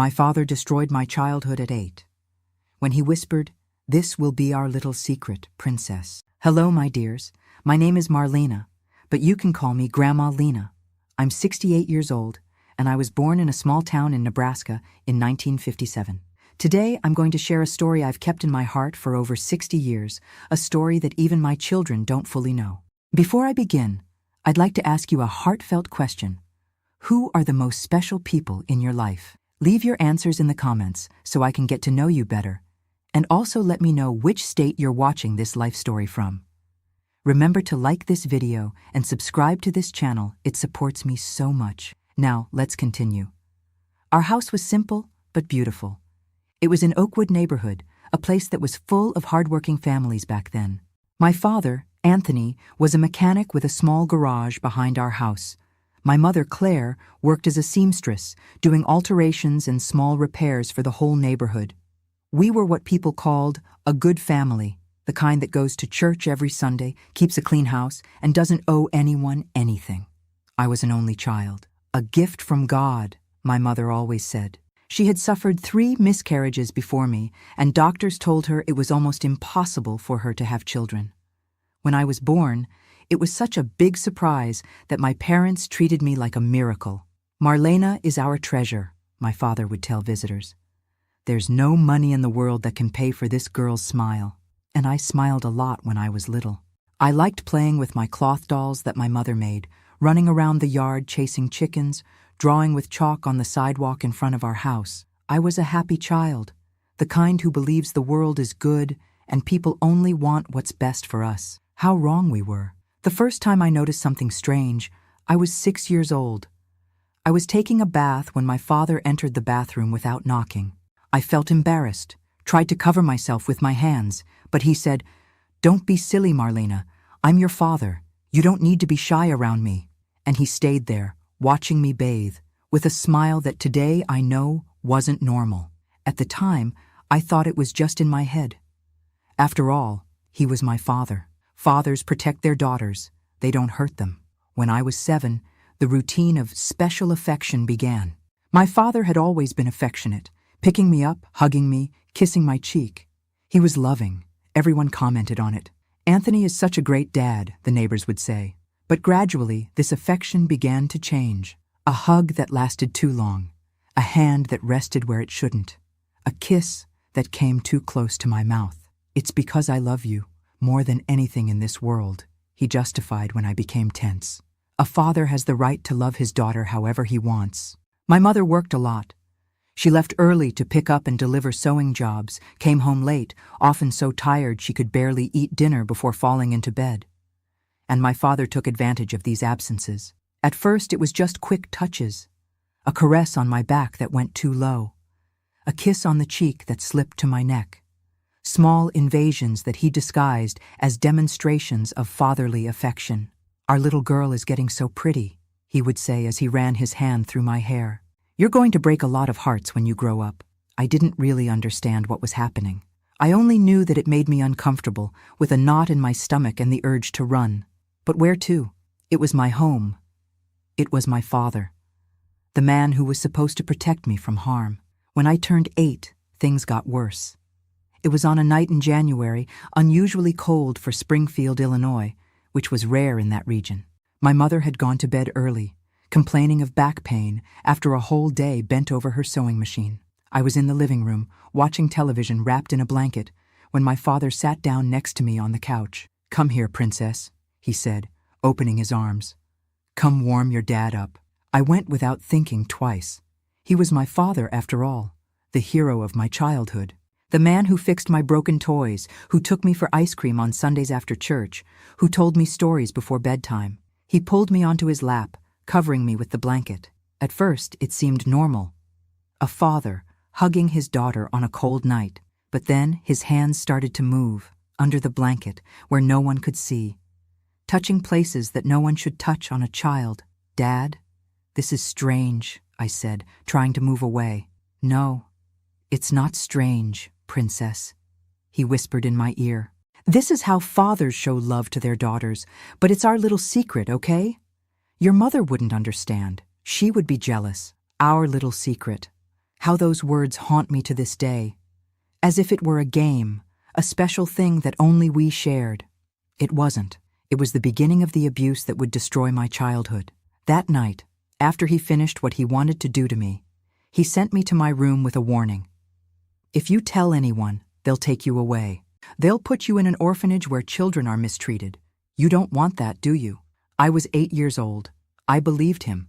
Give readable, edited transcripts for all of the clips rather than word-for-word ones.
My father destroyed my childhood at 8. When he whispered, "This will be our little secret, princess." Hello, my dears. My name is Marlena, but you can call me Grandma Lena. I'm 68 years old, and I was born in a small town in Nebraska in 1957. Today, I'm going to share a story I've kept in my heart for over 60 years, a story that even my children don't fully know. Before I begin, I'd like to ask you a heartfelt question. Who are the most special people in your life? Leave your answers in the comments so I can get to know you better, and also let me know which state you're watching this life story from. Remember to like this video and subscribe to this channel. It supports me so much. Now, let's continue. Our house was simple but beautiful. It was in Oakwood neighborhood, a place that was full of hardworking families back then. My father, Anthony, was a mechanic with a small garage behind our house. My mother, Claire, worked as a seamstress, doing alterations and small repairs for the whole neighborhood. We were what people called a good family, the kind that goes to church every Sunday, keeps a clean house, and doesn't owe anyone anything. I was an only child. A gift from God, my mother always said. She had suffered 3 miscarriages before me, and doctors told her it was almost impossible for her to have children. When I was born, it was such a big surprise that my parents treated me like a miracle. "Marlena is our treasure," my father would tell visitors. "There's no money in the world that can pay for this girl's smile." And I smiled a lot when I was little. I liked playing with my cloth dolls that my mother made, running around the yard chasing chickens, drawing with chalk on the sidewalk in front of our house. I was a happy child, the kind who believes the world is good and people only want what's best for us. How wrong we were. The first time I noticed something strange, I was 6 years old. I was taking a bath when my father entered the bathroom without knocking. I felt embarrassed, tried to cover myself with my hands, but he said, "Don't be silly, Marlena. I'm your father. You don't need to be shy around me." And he stayed there, watching me bathe, with a smile that today I know wasn't normal. At the time, I thought it was just in my head. After all, he was my father. Fathers protect their daughters. They don't hurt them. When I was 7, the routine of special affection began. My father had always been affectionate, picking me up, hugging me, kissing my cheek. He was loving. Everyone commented on it. "Anthony is such a great dad," the neighbors would say. But gradually, this affection began to change. A hug that lasted too long. A hand that rested where it shouldn't. A kiss that came too close to my mouth. "It's because I love you more than anything in this world," he justified when I became tense. A father has the right to love his daughter however he wants. My mother worked a lot. She left early to pick up and deliver sewing jobs, came home late, often so tired she could barely eat dinner before falling into bed. And my father took advantage of these absences. At first, it was just quick touches. A caress on my back that went too low. A kiss on the cheek that slipped to my neck. Small invasions that he disguised as demonstrations of fatherly affection. "Our little girl is getting so pretty," he would say as he ran his hand through my hair. "You're going to break a lot of hearts when you grow up." I didn't really understand what was happening. I only knew that it made me uncomfortable, with a knot in my stomach and the urge to run. But where to? It was my home. It was my father. The man who was supposed to protect me from harm. When I turned 8, things got worse. It was on a night in January, unusually cold for Springfield, Illinois, which was rare in that region. My mother had gone to bed early, complaining of back pain after a whole day bent over her sewing machine. I was in the living room, watching television wrapped in a blanket, when my father sat down next to me on the couch. "Come here, princess," he said, opening his arms. "Come warm your dad up." I went without thinking twice. He was my father, after all, the hero of my childhood. The man who fixed my broken toys, who took me for ice cream on Sundays after church, who told me stories before bedtime. He pulled me onto his lap, covering me with the blanket. At first, it seemed normal. A father hugging his daughter on a cold night. But then his hands started to move, under the blanket, where no one could see, touching places that no one should touch on a child. "Dad, this is strange," I said, trying to move away. "No, it's not strange, princess," he whispered in my ear. "This is how fathers show love to their daughters, but it's our little secret, okay? Your mother wouldn't understand. She would be jealous. Our little secret. How those words haunt me to this day, as if it were a game, a special thing that only we shared. It wasn't. It was the beginning of the abuse that would destroy my childhood. That night, after he finished what he wanted to do to me, he sent me to my room with a warning. If you tell anyone, they'll take you away. They'll put you in an orphanage where children are mistreated. You don't want that, do you? I was 8 years old. I believed him.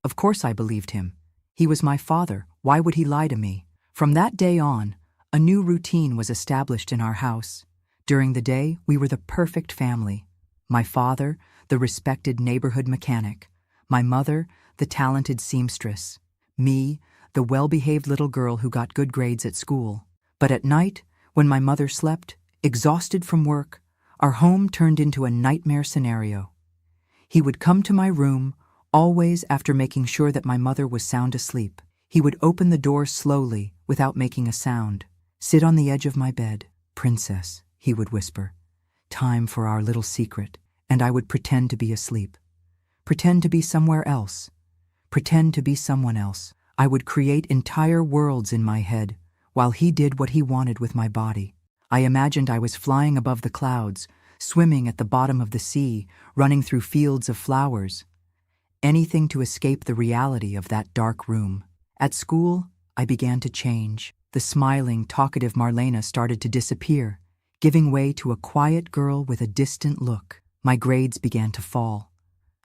Of course I believed him. He was my father. Why would he lie to me? From that day on, a new routine was established in our house. During the day, we were the perfect family. My father, the respected neighborhood mechanic. My mother, the talented seamstress. Me, the well-behaved little girl who got good grades at school. But at night, when my mother slept, exhausted from work, our home turned into a nightmare scenario. He would come to my room, always after making sure that my mother was sound asleep. He would open the door slowly, without making a sound. Sit on the edge of my bed. "Princess," he would whisper. "Time for our little secret." And I would pretend to be asleep. Pretend to be somewhere else. Pretend to be someone else. I would create entire worlds in my head, while he did what he wanted with my body. I imagined I was flying above the clouds, swimming at the bottom of the sea, running through fields of flowers. Anything to escape the reality of that dark room. At school, I began to change. The smiling, talkative Marlena started to disappear, giving way to a quiet girl with a distant look. My grades began to fall.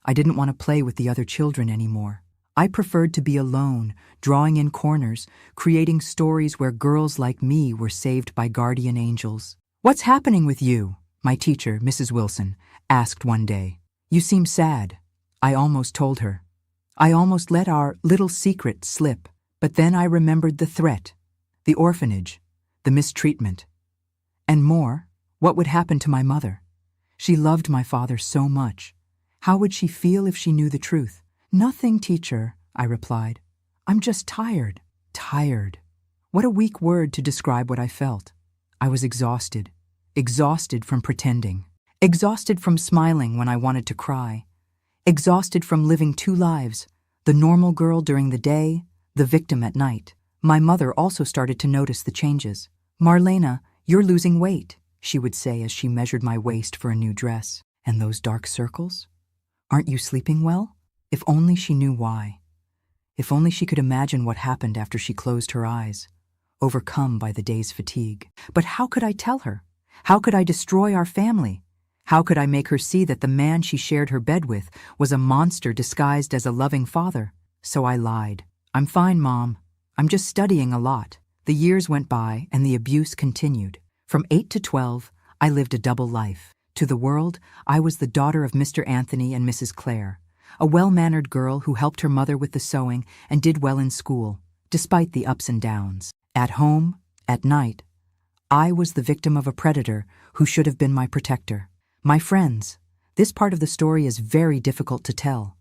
I didn't want to play with the other children anymore. I preferred to be alone, drawing in corners, creating stories where girls like me were saved by guardian angels. "What's happening with you?" my teacher, Mrs. Wilson, asked one day. "You seem sad." I almost told her. I almost let our little secret slip. But then I remembered the threat, the orphanage, the mistreatment. And more, what would happen to my mother? She loved my father so much. How would she feel if she knew the truth? "Nothing, teacher," I replied. "I'm just tired." Tired. What a weak word to describe what I felt. I was exhausted. Exhausted from pretending. Exhausted from smiling when I wanted to cry. Exhausted from living two lives, the normal girl during the day, the victim at night. My mother also started to notice the changes. "Marlena, you're losing weight," she would say as she measured my waist for a new dress. "And those dark circles? Aren't you sleeping well?" If only she knew why. If only she could imagine what happened after she closed her eyes, overcome by the day's fatigue. But how could I tell her? How could I destroy our family? How could I make her see that the man she shared her bed with was a monster disguised as a loving father? So I lied. "I'm fine, Mom. I'm just studying a lot." The years went by and the abuse continued. From 8 to 12, I lived a double life. To the world, I was the daughter of Mr. Anthony and Mrs. Claire, a well-mannered girl who helped her mother with the sewing and did well in school, despite the ups and downs. At home, at night, I was the victim of a predator who should have been my protector. My friends, this part of the story is very difficult to tell.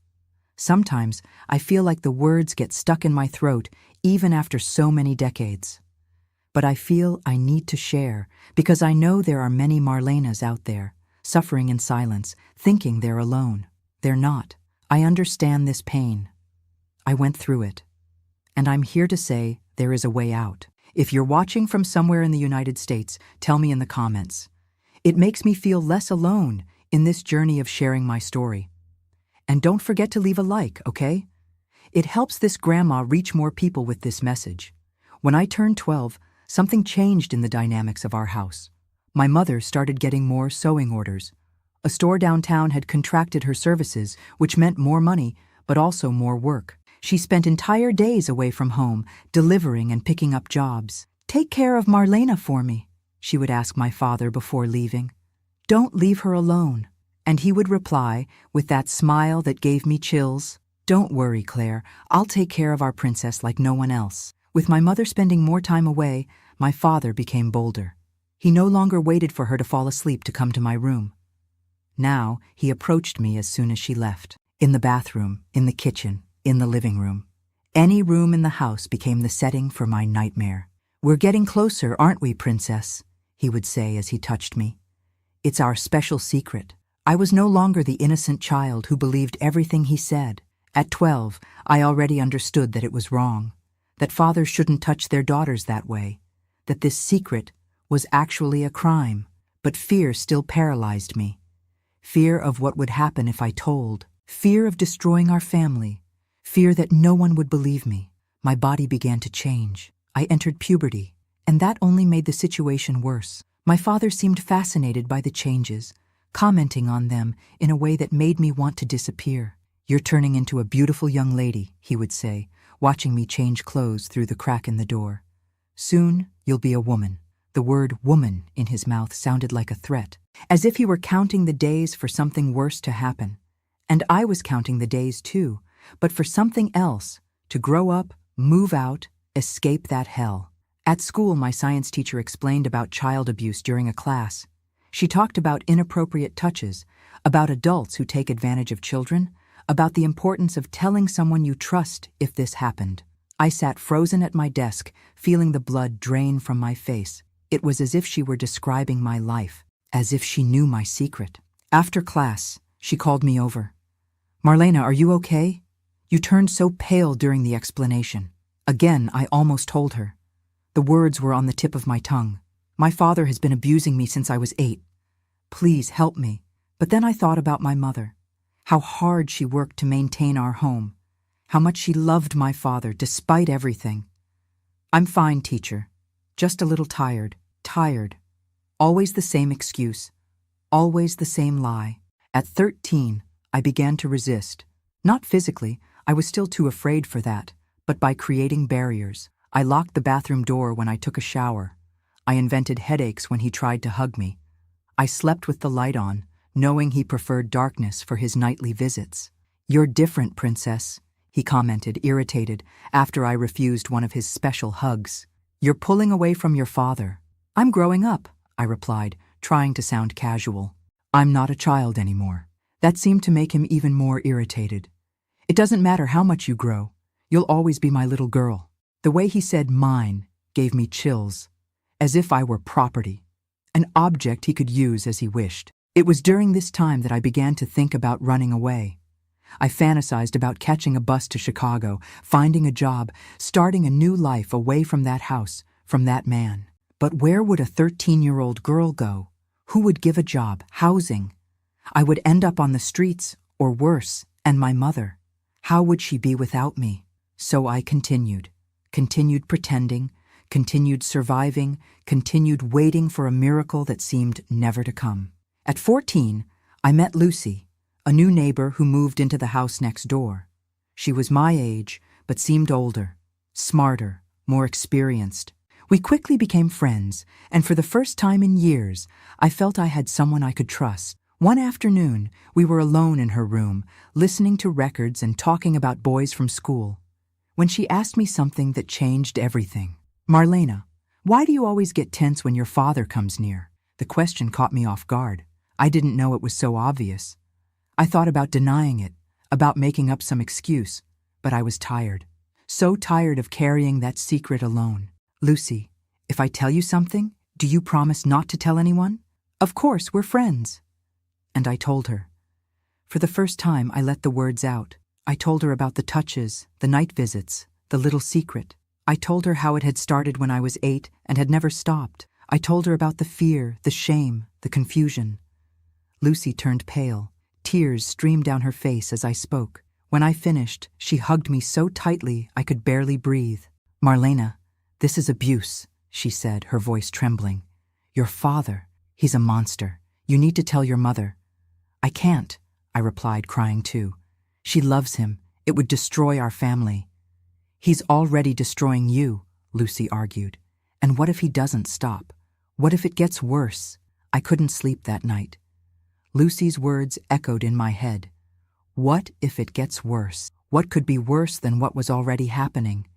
Sometimes I feel like the words get stuck in my throat even after so many decades. But I feel I need to share because I know there are many Marlenas out there, suffering in silence, thinking they're alone. They're not. I understand this pain. I went through it. And I'm here to say there is a way out. If you're watching from somewhere in the United States, tell me in the comments. It makes me feel less alone in this journey of sharing my story. And don't forget to leave a like, okay? It helps this grandma reach more people with this message. When I turned 12, something changed in the dynamics of our house. My mother started getting more sewing orders. A store downtown had contracted her services, which meant more money, but also more work. She spent entire days away from home, delivering and picking up jobs. "Take care of Marlena for me," she would ask my father before leaving. "Don't leave her alone." And he would reply, with that smile that gave me chills, "Don't worry, Claire, I'll take care of our princess like no one else." With my mother spending more time away, my father became bolder. He no longer waited for her to fall asleep to come to my room. Now, he approached me as soon as she left. In the bathroom, in the kitchen, in the living room. Any room in the house became the setting for my nightmare. "We're getting closer, aren't we, princess?" he would say as he touched me. "It's our special secret." I was no longer the innocent child who believed everything he said. At 12, I already understood that it was wrong. that fathers shouldn't touch their daughters that way, that this secret was actually a crime. But fear still paralyzed me. Fear of what would happen if I told. Fear of destroying our family. Fear that no one would believe me. My body began to change. I entered puberty, and that only made the situation worse. My father seemed fascinated by the changes, commenting on them in a way that made me want to disappear. "You're turning into a beautiful young lady," he would say, watching me change clothes through the crack in the door. "Soon, you'll be a woman." The word woman in his mouth sounded like a threat, as if he were counting the days for something worse to happen. And I was counting the days too, but for something else, to grow up, move out, escape that hell. At school, my science teacher explained about child abuse during a class. She talked about inappropriate touches, about adults who take advantage of children, about the importance of telling someone you trust if this happened. I sat frozen at my desk, feeling the blood drain from my face. It was as if she were describing my life, as if she knew my secret. After class, she called me over. "Marlena, are you okay? You turned so pale during the explanation." Again, I almost told her. The words were on the tip of my tongue. "My father has been abusing me since I was 8. Please help me." But then I thought about my mother, how hard she worked to maintain our home, how much she loved my father despite everything. "I'm fine, teacher. Just a little tired. Tired. Always the same excuse. Always the same lie." At 13, I began to resist. Not physically, I was still too afraid for that, but by creating barriers. I locked the bathroom door when I took a shower. I invented headaches when he tried to hug me. I slept with the light on, knowing he preferred darkness for his nightly visits. "You're different, princess," he commented, irritated, after I refused one of his special hugs. "You're pulling away from your father." "I'm growing up," I replied, trying to sound casual. "I'm not a child anymore." That seemed to make him even more irritated. "It doesn't matter how much you grow. You'll always be my little girl." The way he said "mine" gave me chills, as if I were property, an object he could use as he wished. It was during this time that I began to think about running away. I fantasized about catching a bus to Chicago, finding a job, starting a new life away from that house, from that man. But where would a 13-year-old girl go? Who would give a job, housing? I would end up on the streets, or worse, and my mother. How would she be without me? So I continued pretending, continued surviving, continued waiting for a miracle that seemed never to come. At 14, I met Lucy, a new neighbor who moved into the house next door. She was my age, but seemed older, smarter, more experienced. We quickly became friends, and for the first time in years, I felt I had someone I could trust. One afternoon, we were alone in her room, listening to records and talking about boys from school, when she asked me something that changed everything. "Marlena, why do you always get tense when your father comes near?" The question caught me off guard. I didn't know it was so obvious. I thought about denying it, about making up some excuse, but I was tired. So tired of carrying that secret alone. "Lucy, if I tell you something, do you promise not to tell anyone?" "Of course, we're friends." And I told her. For the first time, I let the words out. I told her about the touches, the night visits, the little secret. I told her how it had started when I was 8 and had never stopped. I told her about the fear, the shame, the confusion. Lucy turned pale. Tears streamed down her face as I spoke. When I finished, she hugged me so tightly I could barely breathe. "Marlena, this is abuse," she said, her voice trembling. "Your father, he's a monster. You need to tell your mother." "I can't," I replied, crying too. "She loves him. It would destroy our family." "He's already destroying you," Lucy argued. "And what if he doesn't stop? What if it gets worse?" I couldn't sleep that night. Lucy's words echoed in my head. What if it gets worse? What could be worse than what was already happening?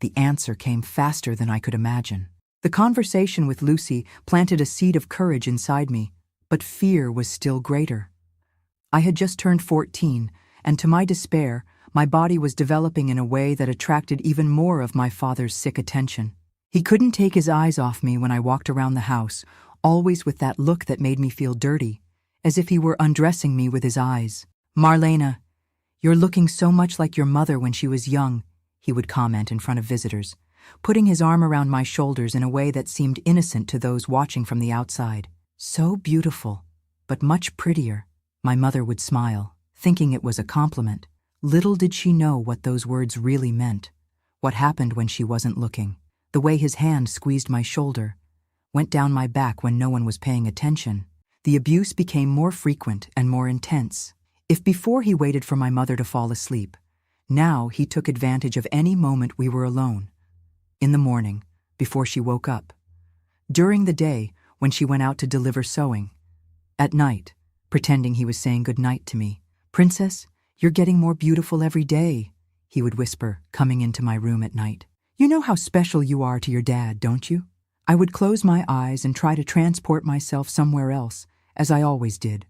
The answer came faster than I could imagine. The conversation with Lucy planted a seed of courage inside me, but fear was still greater. I had just turned 14, and to my despair, my body was developing in a way that attracted even more of my father's sick attention. He couldn't take his eyes off me when I walked around the house, always with that look that made me feel dirty, as if he were undressing me with his eyes. "Marlena, you're looking so much like your mother when she was young. he would comment in front of visitors, putting his arm around my shoulders in a way that seemed innocent to those watching from the outside. So beautiful, but much prettier. My mother would smile, thinking it was a compliment. Little did she know what those words really meant, what happened when she wasn't looking. The way his hand squeezed my shoulder, went down my back when no one was paying attention. The abuse became more frequent and more intense. If before he waited for my mother to fall asleep, now he took advantage of any moment we were alone. In the morning, before she woke up. During the day, when she went out to deliver sewing. At night, pretending he was saying good night to me. "Princess, you're getting more beautiful every day," he would whisper, coming into my room at night. "You know how special you are to your dad, don't you?" I would close my eyes and try to transport myself somewhere else, as I always did.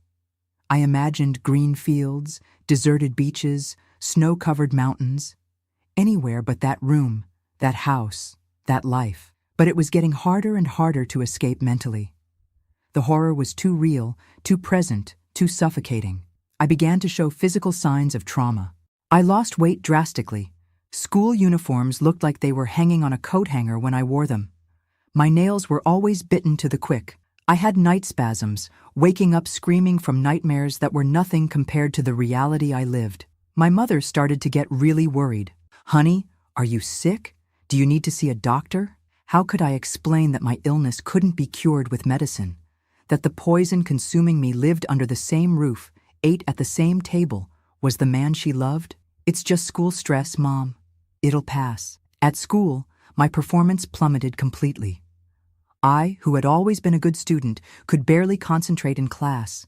I imagined green fields, deserted beaches, snow-covered mountains. Anywhere but that room, that house, that life. But it was getting harder and harder to escape mentally. The horror was too real, too present, too suffocating. I began to show physical signs of trauma. I lost weight drastically. School uniforms looked like they were hanging on a coat hanger when I wore them. My nails were always bitten to the quick. I had night spasms, waking up screaming from nightmares that were nothing compared to the reality I lived. My mother started to get really worried. "Honey, are you sick? Do you need to see a doctor?" How could I explain that my illness couldn't be cured with medicine? That the poison consuming me lived under the same roof, ate at the same table, was the man she loved? "It's just school stress, Mom. It'll pass." At school, my performance plummeted completely. I, who had always been a good student, could barely concentrate in class.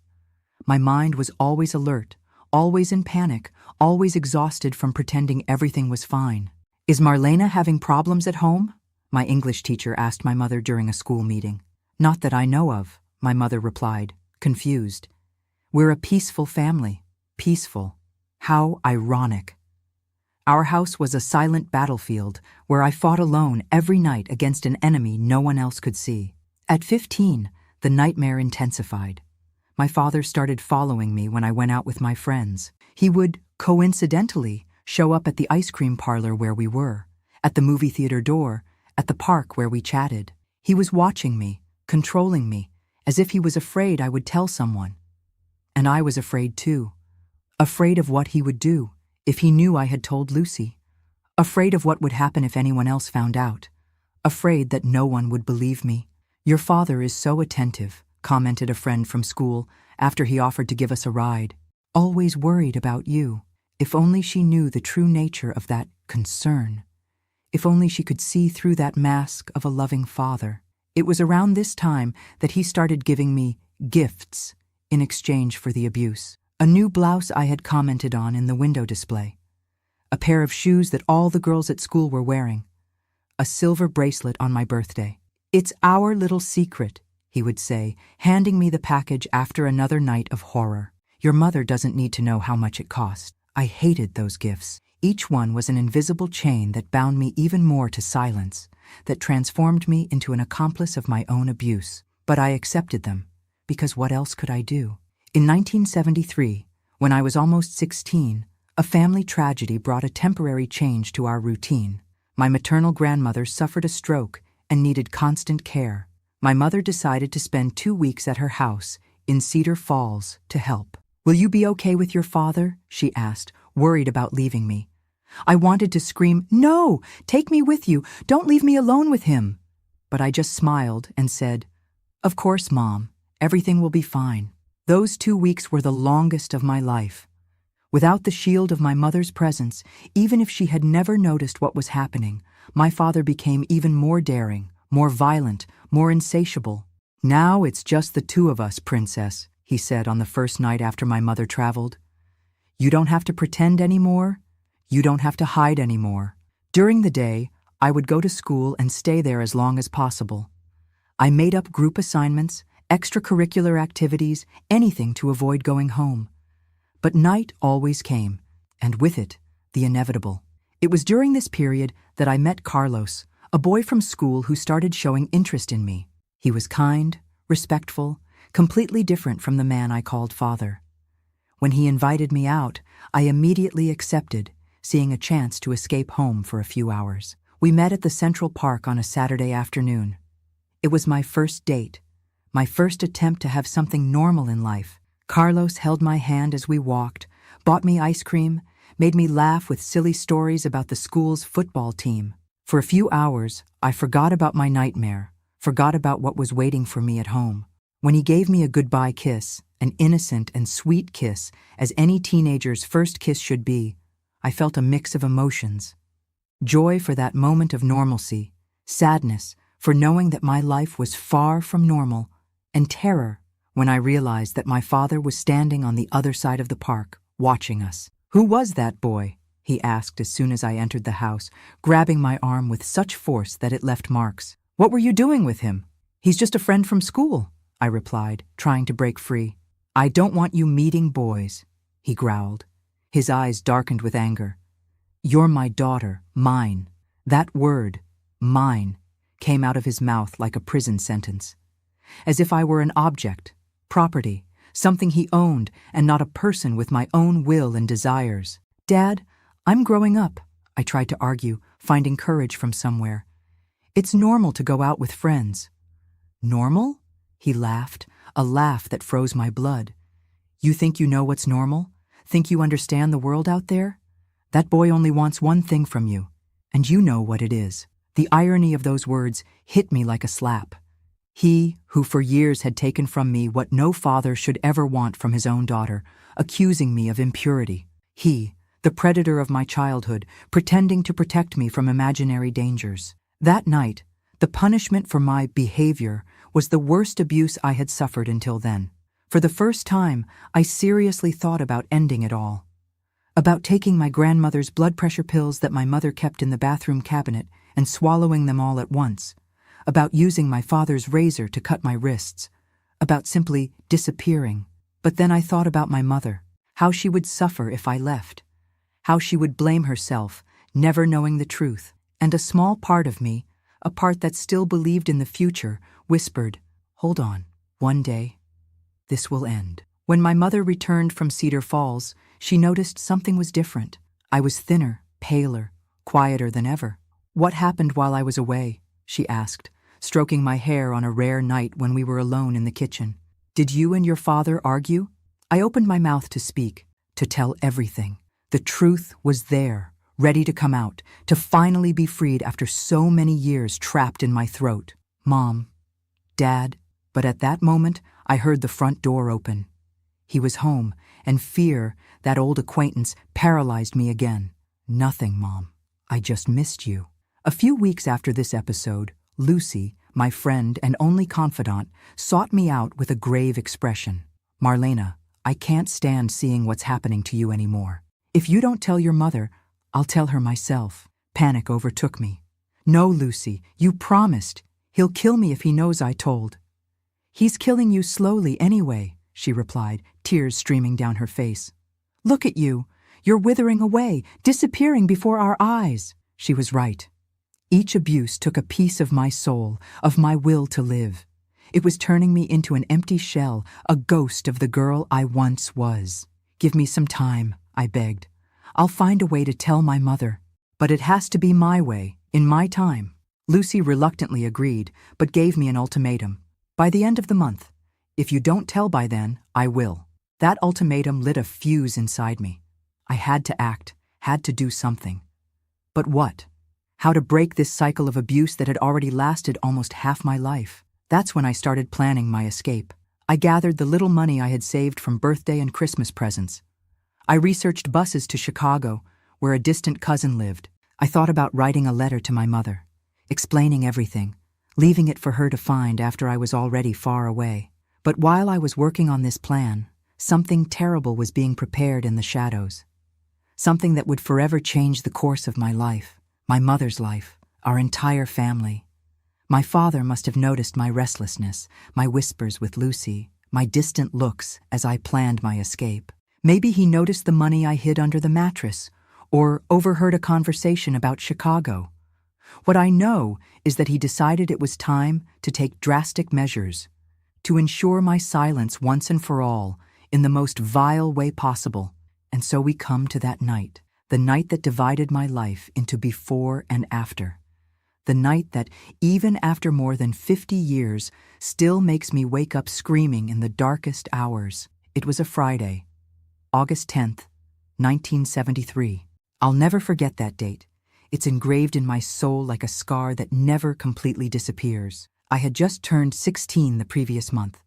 My mind was always alert, always in panic, always exhausted from pretending everything was fine. "Is Marlena having problems at home?" my English teacher asked my mother during a school meeting. "Not that I know of," my mother replied, confused. "We're a peaceful family." Peaceful. How ironic. Our house was a silent battlefield where I fought alone every night against an enemy no one else could see. At 15, the nightmare intensified. My father started following me when I went out with my friends. He would, coincidentally, show up at the ice cream parlor where we were, at the movie theater door, at the park where we chatted. He was watching me, controlling me, as if he was afraid I would tell someone. And I was afraid too. Afraid of what he would do if he knew I had told Lucy. Afraid of what would happen if anyone else found out. Afraid that no one would believe me. "Your father is so attentive," commented a friend from school after he offered to give us a ride. "Always worried about you." If only she knew the true nature of that concern. If only she could see through that mask of a loving father. It was around this time that he started giving me gifts in exchange for the abuse. A new blouse I had commented on in the window display. A pair of shoes that all the girls at school were wearing. A silver bracelet on my birthday. "It's our little secret," he would say, handing me the package after another night of horror. "Your mother doesn't need to know how much it cost." I hated those gifts. Each one was an invisible chain that bound me even more to silence, that transformed me into an accomplice of my own abuse. But I accepted them, because what else could I do? In 1973, when I was almost 16, a family tragedy brought a temporary change to our routine. My maternal grandmother suffered a stroke and needed constant care. My mother decided to spend 2 weeks at her house in Cedar Falls to help. "Will you be okay with your father?" she asked, worried about leaving me. I wanted to scream, "No, take me with you. Don't leave me alone with him." But I just smiled and said, "Of course, Mom. Everything will be fine." Those 2 weeks were the longest of my life. Without the shield of my mother's presence, even if she had never noticed what was happening, my father became even more daring, more violent, more insatiable. "Now it's just the two of us, Princess," he said on the first night after my mother traveled. "You don't have to pretend anymore. You don't have to hide anymore." During the day, I would go to school and stay there as long as possible. I made up group assignments, extracurricular activities, anything to avoid going home. But night always came, and with it, the inevitable. It was during this period that I met Carlos, a boy from school who started showing interest in me. He was kind, respectful, completely different from the man I called father. When he invited me out, I immediately accepted, seeing a chance to escape home for a few hours. We met at the Central Park on a Saturday afternoon. It was my first date, my first attempt to have something normal in life. Carlos held my hand as we walked, bought me ice cream, made me laugh with silly stories about the school's football team. For a few hours, I forgot about my nightmare, forgot about what was waiting for me at home. When he gave me a goodbye kiss, an innocent and sweet kiss, as any teenager's first kiss should be, I felt a mix of emotions. Joy for that moment of normalcy, sadness for knowing that my life was far from normal, and terror when I realized that my father was standing on the other side of the park, watching us. "Who was that boy?" he asked as soon as I entered the house, grabbing my arm with such force that it left marks. "What were you doing with him?" "He's just a friend from school," I replied, trying to break free. "I don't want you meeting boys," he growled. His eyes darkened with anger. "You're my daughter, mine." That word, mine, came out of his mouth like a prison sentence. As if I were an object, property, something he owned and not a person with my own will and desires. "Dad, I'm growing up," I tried to argue, finding courage from somewhere. "It's normal to go out with friends." "Normal?" He laughed, a laugh that froze my blood. "You think you know what's normal? Think you understand the world out there? That boy only wants one thing from you, and you know what it is." The irony of those words hit me like a slap. He, who for years had taken from me what no father should ever want from his own daughter, accusing me of impurity. He, the predator of my childhood, pretending to protect me from imaginary dangers. That night, the punishment for my behavior was the worst abuse I had suffered until then. For the first time, I seriously thought about ending it all. About taking my grandmother's blood pressure pills that my mother kept in the bathroom cabinet and swallowing them all at once. About using my father's razor to cut my wrists. About simply disappearing. But then I thought about my mother, how she would suffer if I left. How she would blame herself, never knowing the truth. And a small part of me, a part that still believed in the future, whispered, "Hold on, one day, this will end." When my mother returned from Cedar Falls, she noticed something was different. I was thinner, paler, quieter than ever. "What happened while I was away?" she asked, stroking my hair on a rare night when we were alone in the kitchen. "Did you and your father argue?" I opened my mouth to speak, to tell everything. The truth was there, ready to come out, to finally be freed after so many years trapped in my throat. "Mom, Dad," but at that moment I heard the front door open. He was home, and fear, that old acquaintance, paralyzed me again. "Nothing, Mom. I just missed you." A few weeks after this episode, Lucy, my friend and only confidant, sought me out with a grave expression. "Marlena, I can't stand seeing what's happening to you anymore. If you don't tell your mother, I'll tell her myself." Panic overtook me. "No, Lucy, you promised. He'll kill me if he knows I told." "He's killing you slowly anyway," she replied, tears streaming down her face. "Look at you. You're withering away, disappearing before our eyes." She was right. Each abuse took a piece of my soul, of my will to live. It was turning me into an empty shell, a ghost of the girl I once was. "Give me some time," I begged. "I'll find a way to tell my mother. But it has to be my way, in my time." Lucy reluctantly agreed, but gave me an ultimatum. "By the end of the month. If you don't tell by then, I will." That ultimatum lit a fuse inside me. I had to act, had to do something. But what? How to break this cycle of abuse that had already lasted almost half my life. That's when I started planning my escape. I gathered the little money I had saved from birthday and Christmas presents. I researched buses to Chicago, where a distant cousin lived. I thought about writing a letter to my mother, explaining everything, leaving it for her to find after I was already far away. But while I was working on this plan, something terrible was being prepared in the shadows. Something that would forever change the course of my life. My mother's life, our entire family. My father must have noticed my restlessness, my whispers with Lucy, my distant looks as I planned my escape. Maybe he noticed the money I hid under the mattress, or overheard a conversation about Chicago. What I know is that he decided it was time to take drastic measures, to ensure my silence once and for all in the most vile way possible. And so we come to that night. The night that divided my life into before and after. The night that, even after more than 50 years, still makes me wake up screaming in the darkest hours. It was a Friday, August 10th, 1973. I'll never forget that date. It's engraved in my soul like a scar that never completely disappears. I had just turned 16 the previous month.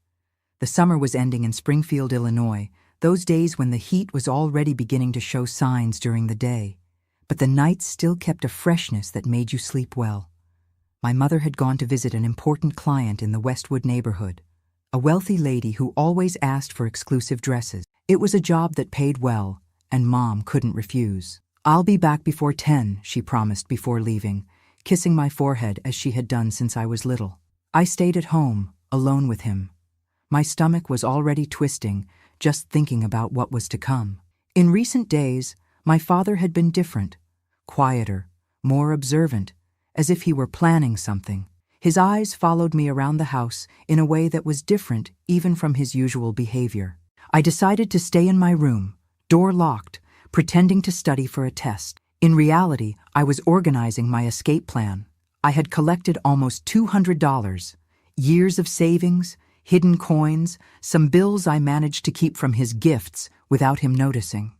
The summer was ending in Springfield, Illinois, those days when the heat was already beginning to show signs during the day. But the nights still kept a freshness that made you sleep well. My mother had gone to visit an important client in the Westwood neighborhood, a wealthy lady who always asked for exclusive dresses. It was a job that paid well, and Mom couldn't refuse. "I'll be back before 10, she promised before leaving, kissing my forehead as she had done since I was little. I stayed at home, alone with him. My stomach was already twisting, just thinking about what was to come. In recent days, my father had been different, quieter, more observant, as if he were planning something. His eyes followed me around the house in a way that was different even from his usual behavior. I decided to stay in my room, door locked, pretending to study for a test. In reality, I was organizing my escape plan. I had collected almost $200, years of savings, hidden coins, some bills I managed to keep from his gifts without him noticing.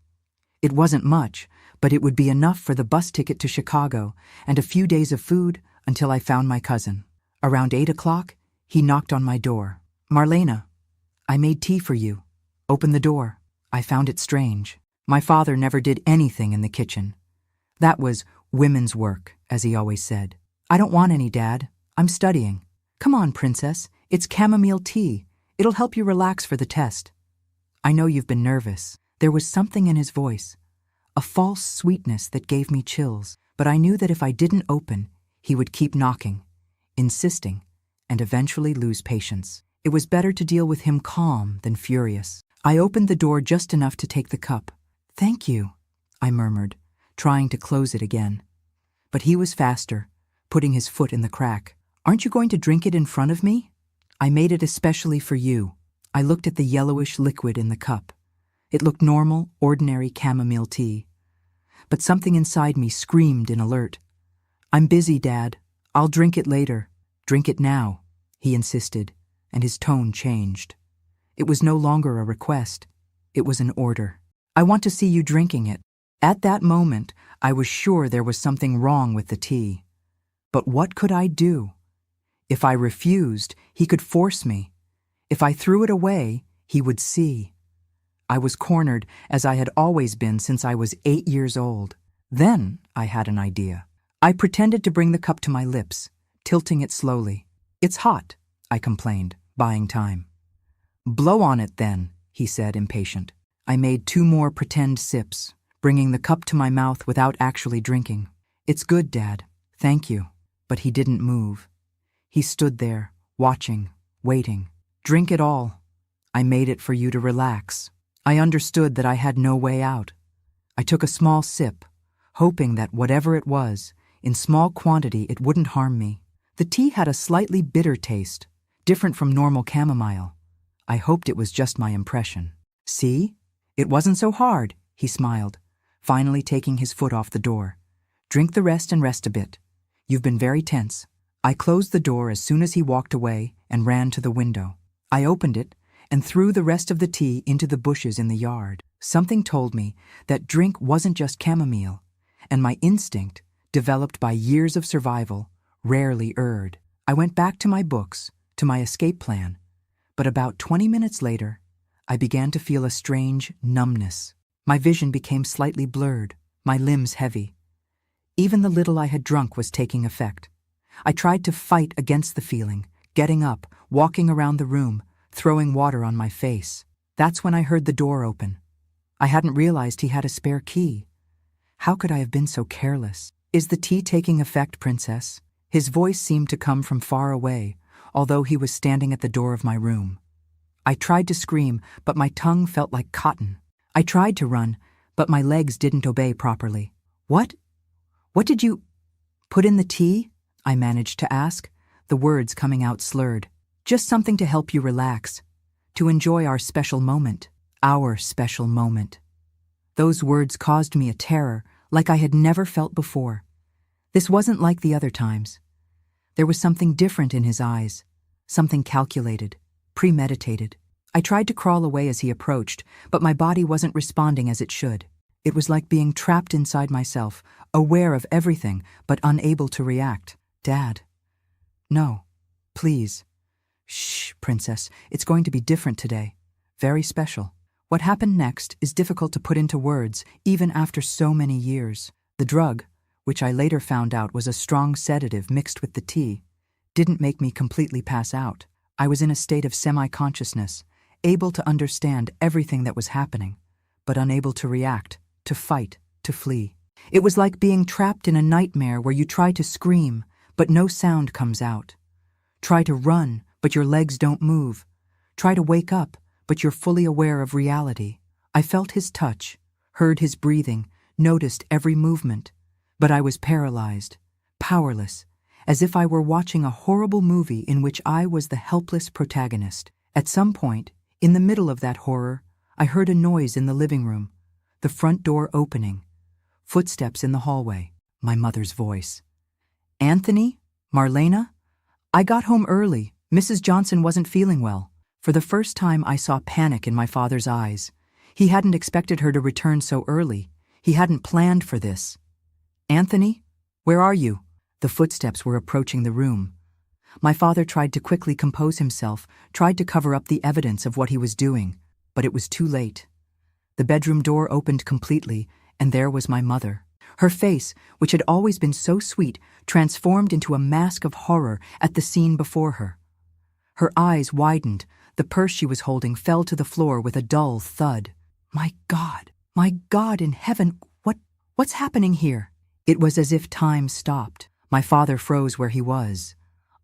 It wasn't much, but it would be enough for the bus ticket to Chicago and a few days of food until I found my cousin. Around 8 o'clock, he knocked on my door. "Marlena, I made tea for you. Open the door." I found it strange. My father never did anything in the kitchen. That was women's work, as he always said. "I don't want any, Dad. I'm studying." "Come on, princess. It's chamomile tea. It'll help you relax for the test." I know you've been nervous. There was something in his voice, a false sweetness that gave me chills, but I knew that if I didn't open, he would keep knocking, insisting, and eventually lose patience. It was better to deal with him calm than furious. I opened the door just enough to take the cup. "Thank you," I murmured, trying to close it again. But he was faster, putting his foot in the crack. "Aren't you going to drink it in front of me? I made it especially for you." I looked at the yellowish liquid in the cup. It looked normal, ordinary chamomile tea. But something inside me screamed in alert. "I'm busy, Dad. I'll drink it later." "Drink it now," he insisted, and his tone changed. It was no longer a request. It was an order. "I want to see you drinking it." At that moment, I was sure there was something wrong with the tea. But what could I do? If I refused, he could force me. If I threw it away, he would see. I was cornered, as I had always been since I was 8 years old. Then I had an idea. I pretended to bring the cup to my lips, tilting it slowly. "It's hot," I complained, buying time. "Blow on it then," he said, impatient. I made 2 more pretend sips, bringing the cup to my mouth without actually drinking. "It's good, Dad. Thank you." But he didn't move. He stood there, watching, waiting. "Drink it all. I made it for you to relax." I understood that I had no way out. I took a small sip, hoping that whatever it was, in small quantity it wouldn't harm me. The tea had a slightly bitter taste, different from normal chamomile. I hoped it was just my impression. "See? It wasn't so hard," he smiled, finally taking his foot off the door. "Drink the rest and rest a bit. You've been very tense." I closed the door as soon as he walked away and ran to the window. I opened it and threw the rest of the tea into the bushes in the yard. Something told me that drink wasn't just chamomile, and my instinct, developed by years of survival, rarely erred. I went back to my books, to my escape plan, but about 20 minutes later, I began to feel a strange numbness. My vision became slightly blurred, my limbs heavy. Even the little I had drunk was taking effect. I tried to fight against the feeling, getting up, walking around the room, throwing water on my face. That's when I heard the door open. I hadn't realized he had a spare key. How could I have been so careless? "Is the tea taking effect, Princess?" His voice seemed to come from far away, although he was standing at the door of my room. I tried to scream, but my tongue felt like cotton. I tried to run, but my legs didn't obey properly. What did you put in the tea?" I managed to ask, the words coming out slurred. "Just something to help you relax, to enjoy our special moment." Our special moment. Those words caused me a terror, like I had never felt before. This wasn't like the other times. There was something different in his eyes, something calculated, premeditated. I tried to crawl away as he approached, but my body wasn't responding as it should. It was like being trapped inside myself, aware of everything, but unable to react. Dad. No. Please. Shh, Princess. It's going to be different today. Very special. What happened next is difficult to put into words, even after so many years. The drug, which I later found out was a strong sedative mixed with the tea, didn't make me completely pass out. I was in a state of semi-consciousness, able to understand everything that was happening, but unable to react, to fight, to flee. It was like being trapped in a nightmare where you try to scream, but no sound comes out. Try to run, but your legs don't move. Try to wake up, but you're fully aware of reality. I felt his touch, heard his breathing, noticed every movement, but I was paralyzed, powerless, as if I were watching a horrible movie in which I was the helpless protagonist. At some point, in the middle of that horror, I heard a noise in the living room, the front door opening, footsteps in the hallway, my mother's voice. Anthony? Marlena? I got home early. Mrs. Johnson wasn't feeling well. For the first time, I saw panic in my father's eyes. He hadn't expected her to return so early. He hadn't planned for this. Anthony? Where are you? The footsteps were approaching the room. My father tried to quickly compose himself, tried to cover up the evidence of what he was doing, but it was too late. The bedroom door opened completely, and there was my mother. Her face, which had always been so sweet, transformed into a mask of horror at the scene before her. Her eyes widened. The purse she was holding fell to the floor with a dull thud. My God in heaven, what's happening here? It was as if time stopped. My father froze where he was.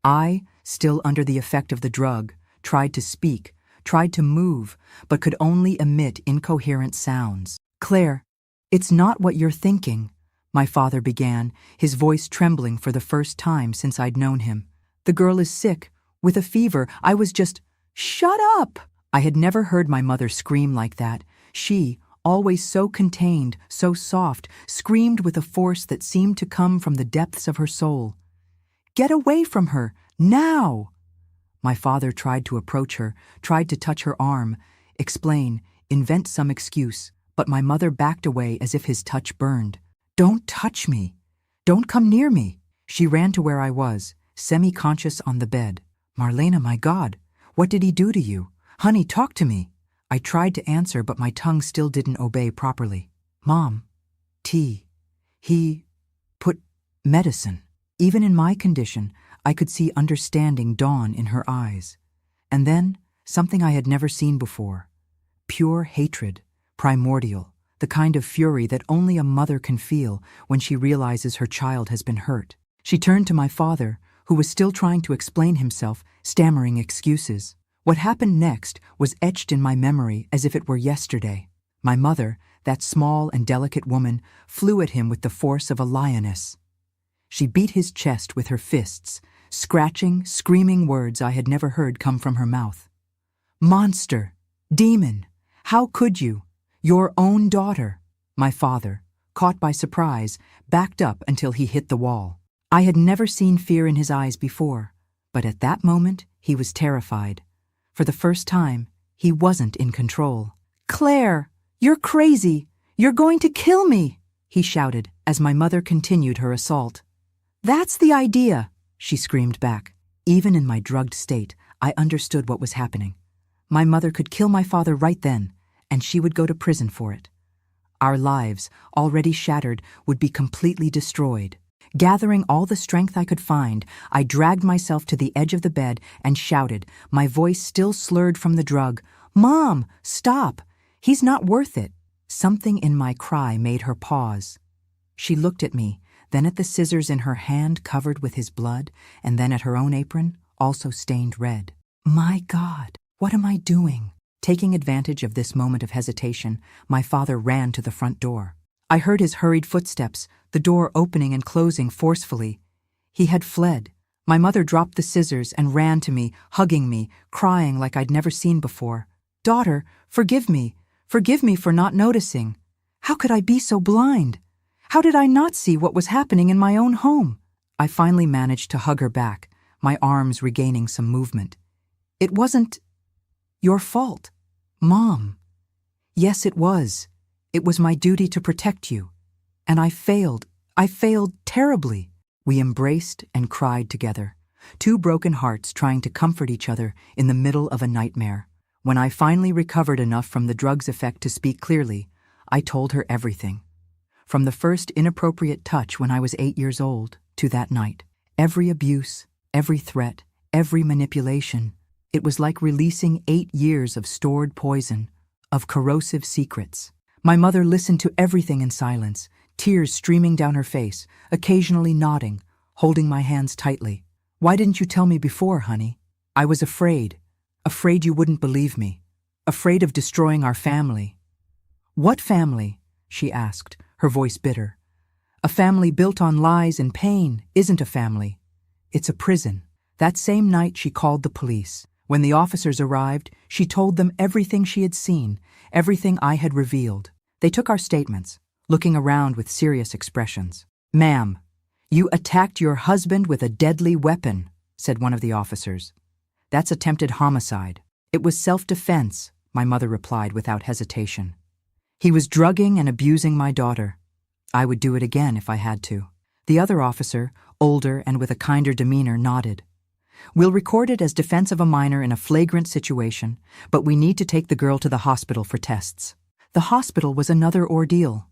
I, still under the effect of the drug, tried to speak, tried to move, but could only emit incoherent sounds. Claire, it's not what you're thinking, my father began, his voice trembling for the first time since I'd known him. The girl is sick, with a fever. I was just, shut up! I had never heard my mother scream like that. She, always so contained, so soft, screamed with a force that seemed to come from the depths of her soul. Get away from her, now! My father tried to approach her, tried to touch her arm, explain, invent some excuse, but my mother backed away as if his touch burned. Don't touch me. Don't come near me. She ran to where I was, semi-conscious on the bed. Marlena, my God, what did he do to you? Honey, talk to me. I tried to answer, but my tongue still didn't obey properly. Mom, tea. He put medicine. Even in my condition, I could see understanding dawn in her eyes. And then, something I had never seen before. Pure hatred, primordial, the kind of fury that only a mother can feel when she realizes her child has been hurt. She turned to my father, who was still trying to explain himself, stammering excuses. What happened next was etched in my memory as if it were yesterday. My mother, that small and delicate woman, flew at him with the force of a lioness. She beat his chest with her fists, scratching, screaming words I had never heard come from her mouth. Monster! Demon! How could you? Your own daughter! My father, caught by surprise, backed up until he hit the wall. I had never seen fear in his eyes before, but at that moment he was terrified. For the first time, he wasn't in control. Claire, you're crazy! You're going to kill me! He shouted as my mother continued her assault. That's the idea, she screamed back. Even in my drugged state, I understood what was happening. My mother could kill my father right then, and she would go to prison for it. Our lives, already shattered, would be completely destroyed. Gathering all the strength I could find, I dragged myself to the edge of the bed and shouted, my voice still slurred from the drug, Mom, stop! He's not worth it. Something in my cry made her pause. She looked at me, then at the scissors in her hand covered with his blood, and then at her own apron, also stained red. My God, what am I doing? Taking advantage of this moment of hesitation, my father ran to the front door. I heard his hurried footsteps, the door opening and closing forcefully. He had fled. My mother dropped the scissors and ran to me, hugging me, crying like I'd never seen before. Daughter, forgive me. Forgive me for not noticing. How could I be so blind? How did I not see what was happening in my own home? I finally managed to hug her back, my arms regaining some movement. It wasn't your fault, Mom. Yes, it was. It was my duty to protect you. And I failed. I failed terribly. We embraced and cried together, two broken hearts trying to comfort each other in the middle of a nightmare. When I finally recovered enough from the drug's effect to speak clearly, I told her everything. From the first inappropriate touch when I was 8 years old to that night, every abuse, every threat, every manipulation, it was like releasing 8 years of stored poison, of corrosive secrets. My mother listened to everything in silence, tears streaming down her face, occasionally nodding, holding my hands tightly. Why didn't you tell me before, honey? I was afraid. Afraid you wouldn't believe me. Afraid of destroying our family. What family? She asked, her voice bitter. A family built on lies and pain isn't a family. It's a prison. That same night she called the police. When the officers arrived, she told them everything she had seen, everything I had revealed. They took our statements, looking around with serious expressions. "Ma'am, you attacked your husband with a deadly weapon," said one of the officers. "That's attempted homicide." "It was self-defense," my mother replied without hesitation. "He was drugging and abusing my daughter. I would do it again if I had to." The other officer, older and with a kinder demeanor, nodded. "We'll record it as defense of a minor in a flagrant situation, but we need to take the girl to the hospital for tests." The hospital was another ordeal.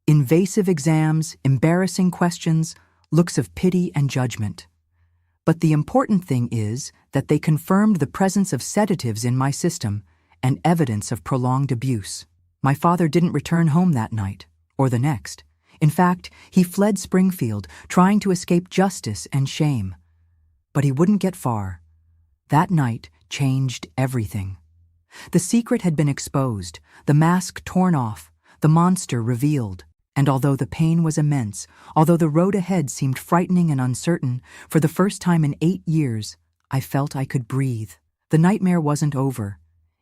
Invasive exams, embarrassing questions, looks of pity and judgment. But the important thing is that they confirmed the presence of sedatives in my system and evidence of prolonged abuse. My father didn't return home that night, or the next. In fact, he fled Springfield, trying to escape justice and shame. But he wouldn't get far. That night changed everything. The secret had been exposed, the mask torn off, the monster revealed. And although the pain was immense, although the road ahead seemed frightening and uncertain, for the first time in 8 years, I felt I could breathe. The nightmare wasn't over.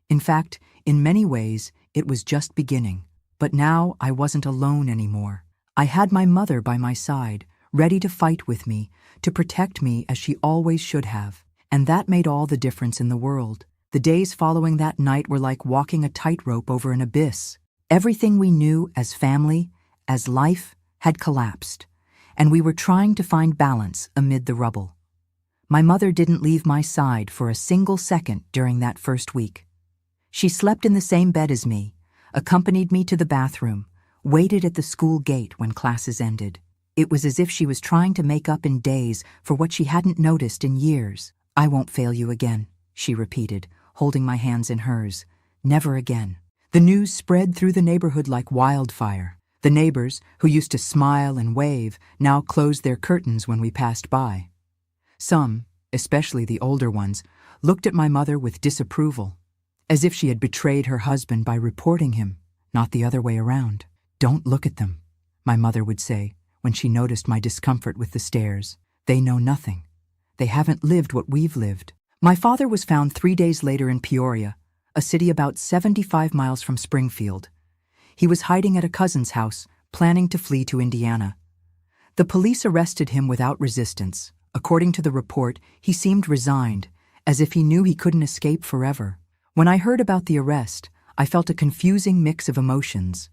In fact, in many ways, it was just beginning. But now I wasn't alone anymore. I had my mother by my side, ready to fight with me, to protect me as she always should have. And that made all the difference in the world. The days following that night were like walking a tightrope over an abyss. Everything we knew as family, as life, had collapsed, and we were trying to find balance amid the rubble. My mother didn't leave my side for a single second during that first week. She slept in the same bed as me, accompanied me to the bathroom, waited at the school gate when classes ended. It was as if she was trying to make up in days for what she hadn't noticed in years. "I won't fail you again," she repeated, holding my hands in hers. "Never again." The news spread through the neighborhood like wildfire. The neighbors, who used to smile and wave, now closed their curtains when we passed by. Some, especially the older ones, looked at my mother with disapproval, as if she had betrayed her husband by reporting him, not the other way around. "Don't look at them," my mother would say when she noticed my discomfort with the stairs. "They know nothing. They haven't lived what we've lived." My father was found 3 days later in Peoria, a city about 75 miles from Springfield. He was hiding at a cousin's house, planning to flee to Indiana. The police arrested him without resistance. According to the report, he seemed resigned, as if he knew he couldn't escape forever. When I heard about the arrest, I felt a confusing mix of emotions.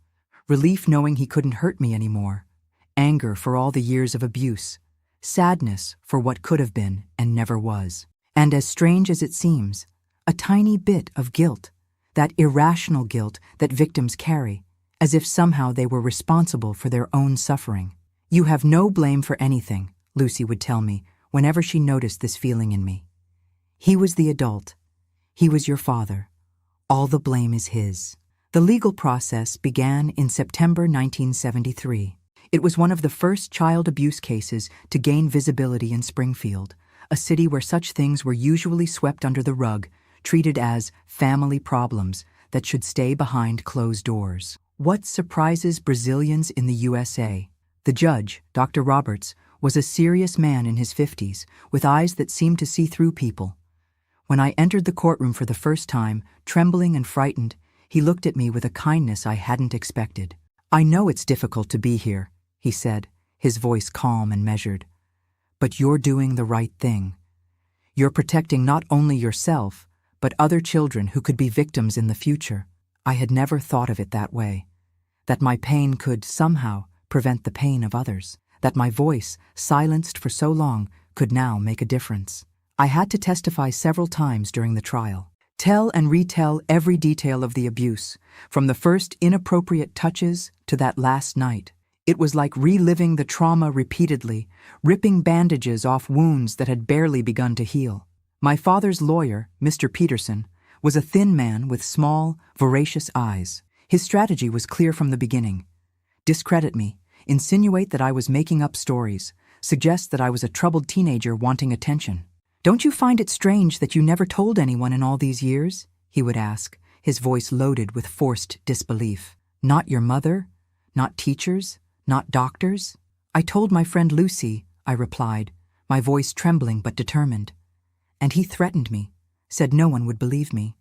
Relief knowing he couldn't hurt me anymore. Anger for all the years of abuse. Sadness for what could have been and never was. And as strange as it seems, a tiny bit of guilt. That irrational guilt that victims carry, as if somehow they were responsible for their own suffering. "You have no blame for anything," Lucy would tell me whenever she noticed this feeling in me. "He was the adult. He was your father. All the blame is his." The legal process began in September 1973. It was one of the first child abuse cases to gain visibility in Springfield, a city where such things were usually swept under the rug, treated as family problems that should stay behind closed doors. What surprises Brazilians in the USA? The judge, Dr. Roberts, was a serious man in his 50s, with eyes that seemed to see through people. When I entered the courtroom for the first time, trembling and frightened, he looked at me with a kindness I hadn't expected. "I know it's difficult to be here," he said, his voice calm and measured. "But you're doing the right thing. You're protecting not only yourself, but other children who could be victims in the future." I had never thought of it that way. That my pain could, somehow, prevent the pain of others. That my voice, silenced for so long, could now make a difference. I had to testify several times during the trial. Tell and retell every detail of the abuse, from the first inappropriate touches to that last night. It was like reliving the trauma repeatedly, ripping bandages off wounds that had barely begun to heal. My father's lawyer, Mr. Peterson, was a thin man with small, voracious eyes. His strategy was clear from the beginning. Discredit me, insinuate that I was making up stories, suggest that I was a troubled teenager wanting attention. "Don't you find it strange that you never told anyone in all these years?" he would ask, his voice loaded with forced disbelief. "Not your mother? Not teachers? Not doctors?" "I told my friend Lucy," I replied, my voice trembling but determined. "And he threatened me, said no one would believe me."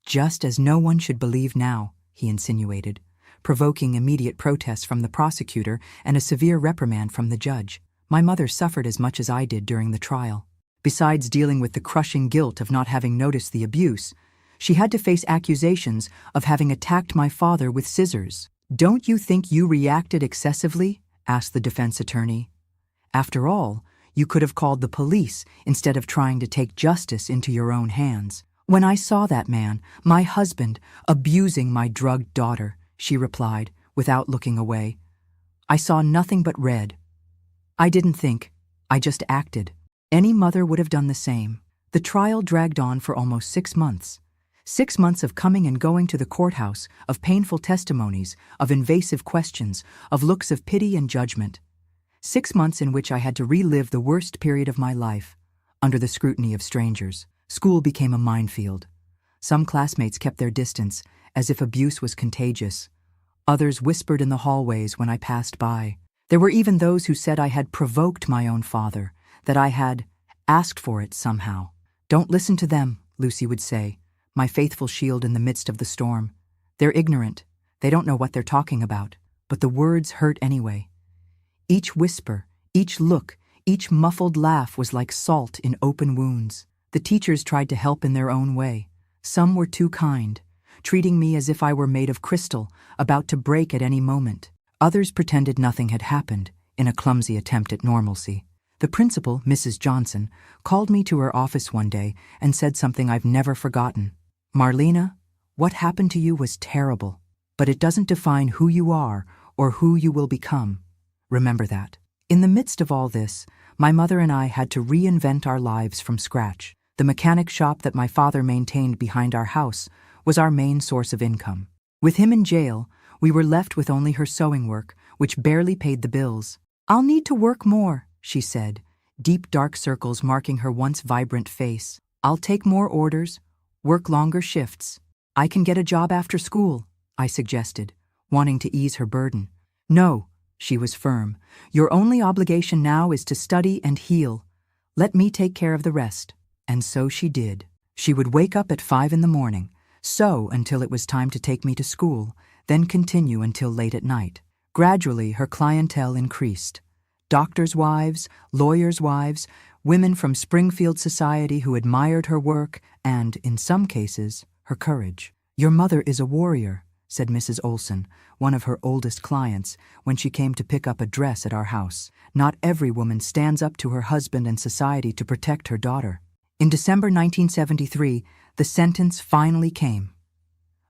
"Just as no one should believe now," he insinuated, provoking immediate protests from the prosecutor and a severe reprimand from the judge. My mother suffered as much as I did during the trial. Besides dealing with the crushing guilt of not having noticed the abuse, she had to face accusations of having attacked my father with scissors. "Don't you think you reacted excessively?" asked the defense attorney. "After all, you could have called the police instead of trying to take justice into your own hands." "When I saw that man, my husband, abusing my drugged daughter," she replied, without looking away, "I saw nothing but red. I didn't think, I just acted." Any mother would have done the same. The trial dragged on for almost 6 months. 6 months of coming and going to the courthouse, of painful testimonies, of invasive questions, of looks of pity and judgment. 6 months in which I had to relive the worst period of my life, under the scrutiny of strangers. School became a minefield. Some classmates kept their distance, as if abuse was contagious. Others whispered in the hallways when I passed by. There were even those who said I had provoked my own father, that I had asked for it somehow. "Don't listen to them," Lucy would say, my faithful shield in the midst of the storm. "They're ignorant. They don't know what they're talking about." But the words hurt anyway. Each whisper, each look, each muffled laugh was like salt in open wounds. The teachers tried to help in their own way. Some were too kind, treating me as if I were made of crystal, about to break at any moment. Others pretended nothing had happened, in a clumsy attempt at normalcy. The principal, Mrs. Johnson, called me to her office one day and said something I've never forgotten. "Marlena, what happened to you was terrible, but it doesn't define who you are or who you will become. Remember that." In the midst of all this, my mother and I had to reinvent our lives from scratch. The mechanic shop that my father maintained behind our house was our main source of income. With him in jail, we were left with only her sewing work, which barely paid the bills. "I'll need to work more," she said, deep dark circles marking her once vibrant face. "I'll take more orders, work longer shifts. I can get a job after school," I suggested, wanting to ease her burden. "No," she was firm. "Your only obligation now is to study and heal. Let me take care of the rest." And so she did. She would wake up at 5 in the morning, sew until it was time to take me to school, then continue until late at night. Gradually, her clientele increased. Doctors' wives, lawyers' wives, women from Springfield society who admired her work and, in some cases, her courage. "Your mother is a warrior," said Mrs. Olson, one of her oldest clients, when she came to pick up a dress at our house. "Not every woman stands up to her husband and society to protect her daughter." In December 1973, the sentence finally came.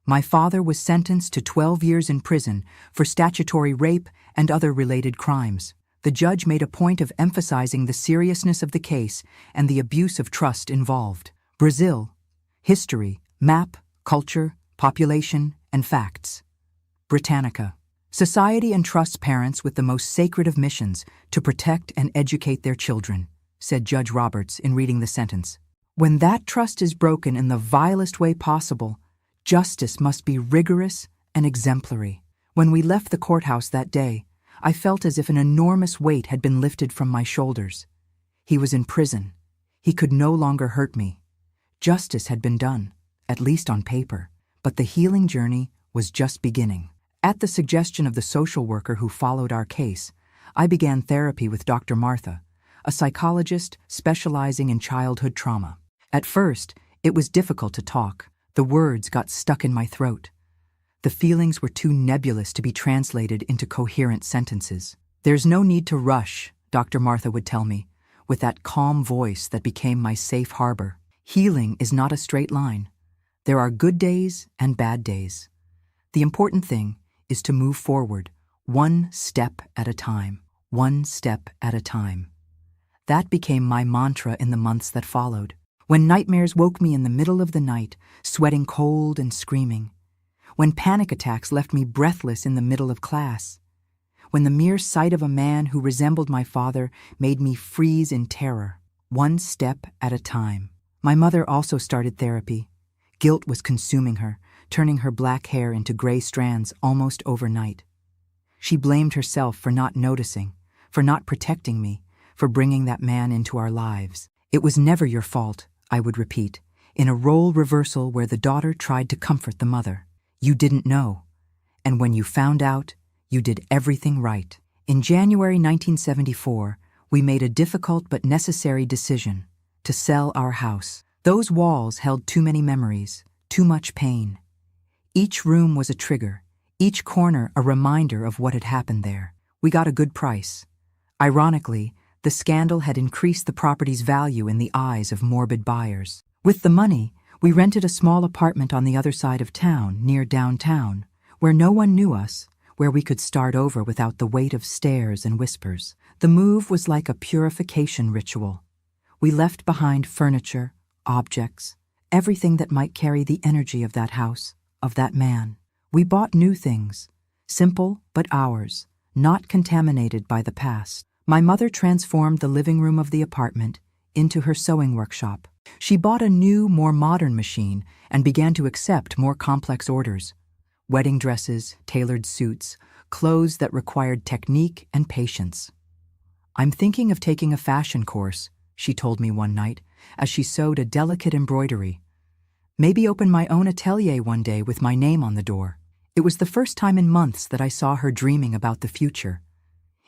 My father was sentenced to 12 years in prison for statutory rape and other related crimes. The judge made a point of emphasizing the seriousness of the case and the abuse of trust involved. Brazil: history, map, culture, population, and facts. Britannica: society entrusts parents with the most sacred of missions to protect and educate their children, said Judge Roberts in reading the sentence. When that trust is broken in the vilest way possible, justice must be rigorous and exemplary. When we left the courthouse that day, I felt as if an enormous weight had been lifted from my shoulders. He was in prison. He could no longer hurt me. Justice had been done, at least on paper, but the healing journey was just beginning. At the suggestion of the social worker who followed our case, I began therapy with Dr. Martha, a psychologist specializing in childhood trauma. At first, it was difficult to talk. The words got stuck in my throat. The feelings were too nebulous to be translated into coherent sentences. "There's no need to rush," Dr. Martha would tell me, with that calm voice that became my safe harbor. "Healing is not a straight line. There are good days and bad days. The important thing is to move forward, one step at a time, one step at a time." That became my mantra in the months that followed. When nightmares woke me in the middle of the night, sweating cold and screaming. When panic attacks left me breathless in the middle of class. When the mere sight of a man who resembled my father made me freeze in terror. One step at a time. My mother also started therapy. Guilt was consuming her, turning her black hair into gray strands almost overnight. She blamed herself for not noticing, for not protecting me, for bringing that man into our lives. "It was never your fault," I would repeat, in a role reversal where the daughter tried to comfort the mother. "You didn't know. And when you found out, you did everything right." In January 1974, we made a difficult but necessary decision to sell our house. Those walls held too many memories, too much pain. Each room was a trigger, each corner a reminder of what had happened there. We got a good price. Ironically, the scandal had increased the property's value in the eyes of morbid buyers. With the money, we rented a small apartment on the other side of town, near downtown, where no one knew us, where we could start over without the weight of stares and whispers. The move was like a purification ritual. We left behind furniture, objects, everything that might carry the energy of that house, of that man. We bought new things, simple but ours, not contaminated by the past. My mother transformed the living room of the apartment into her sewing workshop. She bought a new, more modern machine and began to accept more complex orders. Wedding dresses, tailored suits, clothes that required technique and patience. "I'm thinking of taking a fashion course," she told me one night, as she sewed a delicate embroidery. "Maybe open my own atelier one day with my name on the door." It was the first time in months that I saw her dreaming about the future.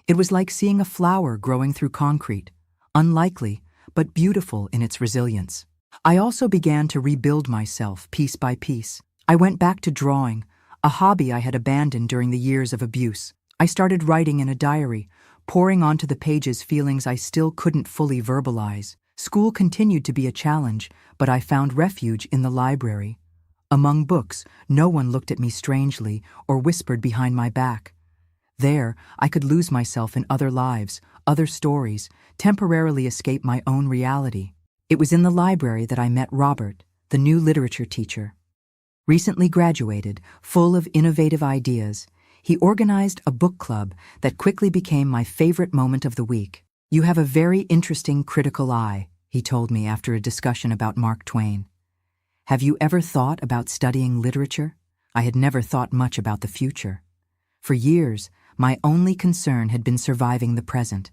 It was like seeing a flower growing through concrete, unlikely, but beautiful in its resilience. I also began to rebuild myself piece by piece. I went back to drawing, a hobby I had abandoned during the years of abuse. I started writing in a diary, pouring onto the pages feelings I still couldn't fully verbalize. School continued to be a challenge, but I found refuge in the library. Among books, no one looked at me strangely or whispered behind my back. There, I could lose myself in other lives, other stories, temporarily escape my own reality. It was in the library that I met Robert, the new literature teacher. Recently graduated, full of innovative ideas, he organized a book club that quickly became my favorite moment of the week. "You have a very interesting critical eye," he told me after a discussion about Mark Twain. "Have you ever thought about studying literature?" I had never thought much about the future. For years, my only concern had been surviving the present.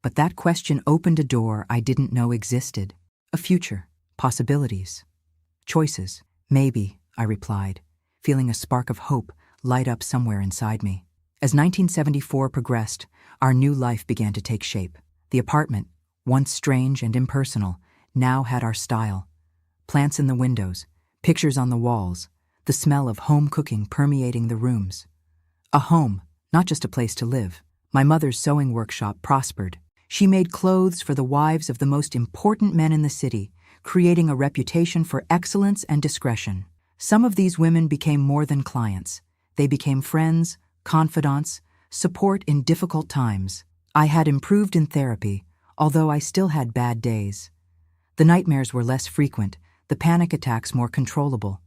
But that question opened a door I didn't know existed. A future, possibilities, choices. "Maybe," I replied, feeling a spark of hope light up somewhere inside me. As 1974 progressed, our new life began to take shape. The apartment, once strange and impersonal, now had our style. Plants in the windows, pictures on the walls, the smell of home cooking permeating the rooms. A home, not just a place to live. My mother's sewing workshop prospered. She made clothes for the wives of the most important men in the city, creating a reputation for excellence and discretion. Some of these women became more than clients. They became friends, confidants, support in difficult times. I had improved in therapy, although I still had bad days. The nightmares were less frequent, the panic attacks more controllable.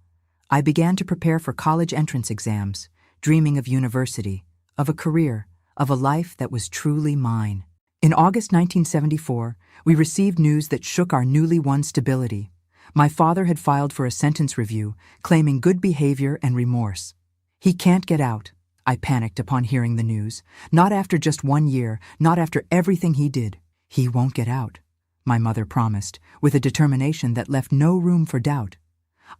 I began to prepare for college entrance exams, dreaming of university, of a career, of a life that was truly mine. In August 1974, we received news that shook our newly won stability. My father had filed for a sentence review, claiming good behavior and remorse. "He can't get out," I panicked upon hearing the news. "Not after just 1 year, not after everything he did." "He won't get out," my mother promised, with a determination that left no room for doubt.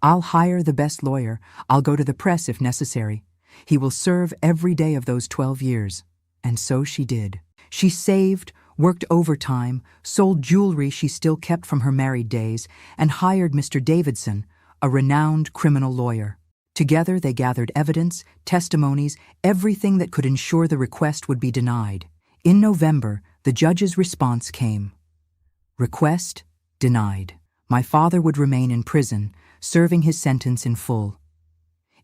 "I'll hire the best lawyer. I'll go to the press if necessary. He will serve every day of those 12 years. And so she did. She saved, worked overtime, sold jewelry she still kept from her married days, and hired Mr. Davidson, a renowned criminal lawyer. Together they gathered evidence, testimonies, everything that could ensure the request would be denied. In November, the judge's response came. Request denied. My father would remain in prison, serving his sentence in full.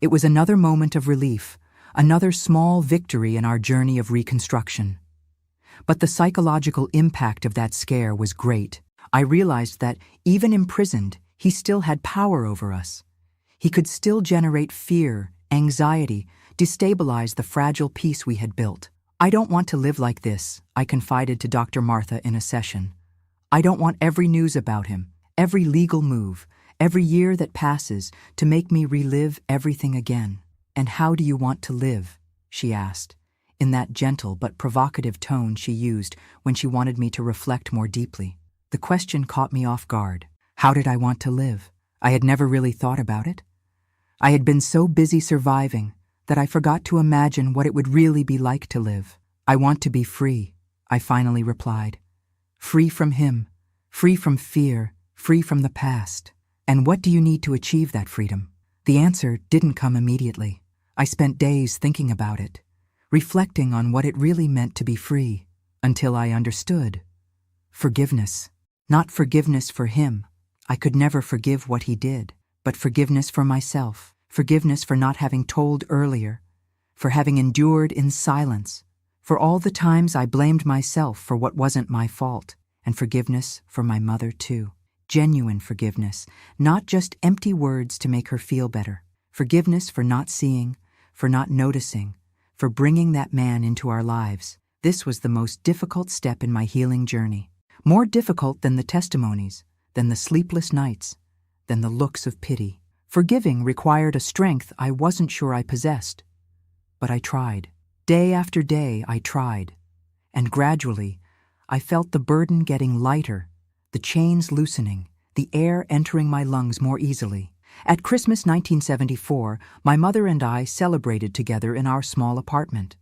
It was another moment of relief, another small victory in our journey of reconstruction. But the psychological impact of that scare was great. I realized that, even imprisoned, he still had power over us. He could still generate fear, anxiety, destabilize the fragile peace we had built. I don't want to live like this, I confided to Dr. Martha in a session. I don't want every news about him, every legal move, every year that passes to make me relive everything again. And how do you want to live? She asked, in that gentle but provocative tone she used when she wanted me to reflect more deeply. The question caught me off guard. How did I want to live? I had never really thought about it. I had been so busy surviving that I forgot to imagine what it would really be like to live. I want to be free, I finally replied. Free from him, free from fear, free from the past. And what do you need to achieve that freedom? The answer didn't come immediately. I spent days thinking about it, reflecting on what it really meant to be free, until I understood. Forgiveness. Not forgiveness for him. I could never forgive what he did, but forgiveness for myself, forgiveness for not having told earlier, for having endured in silence, for all the times I blamed myself for what wasn't my fault, and forgiveness for my mother too. Genuine forgiveness, not just empty words to make her feel better. Forgiveness for not seeing, for not noticing, for bringing that man into our lives. This was the most difficult step in my healing journey. More difficult than the testimonies, than the sleepless nights, than the looks of pity. Forgiving required a strength I wasn't sure I possessed. But I tried. Day after day I tried. And gradually, I felt the burden getting lighter, the chains loosening, the air entering my lungs more easily. At Christmas 1974, my mother and I celebrated together in our small apartment.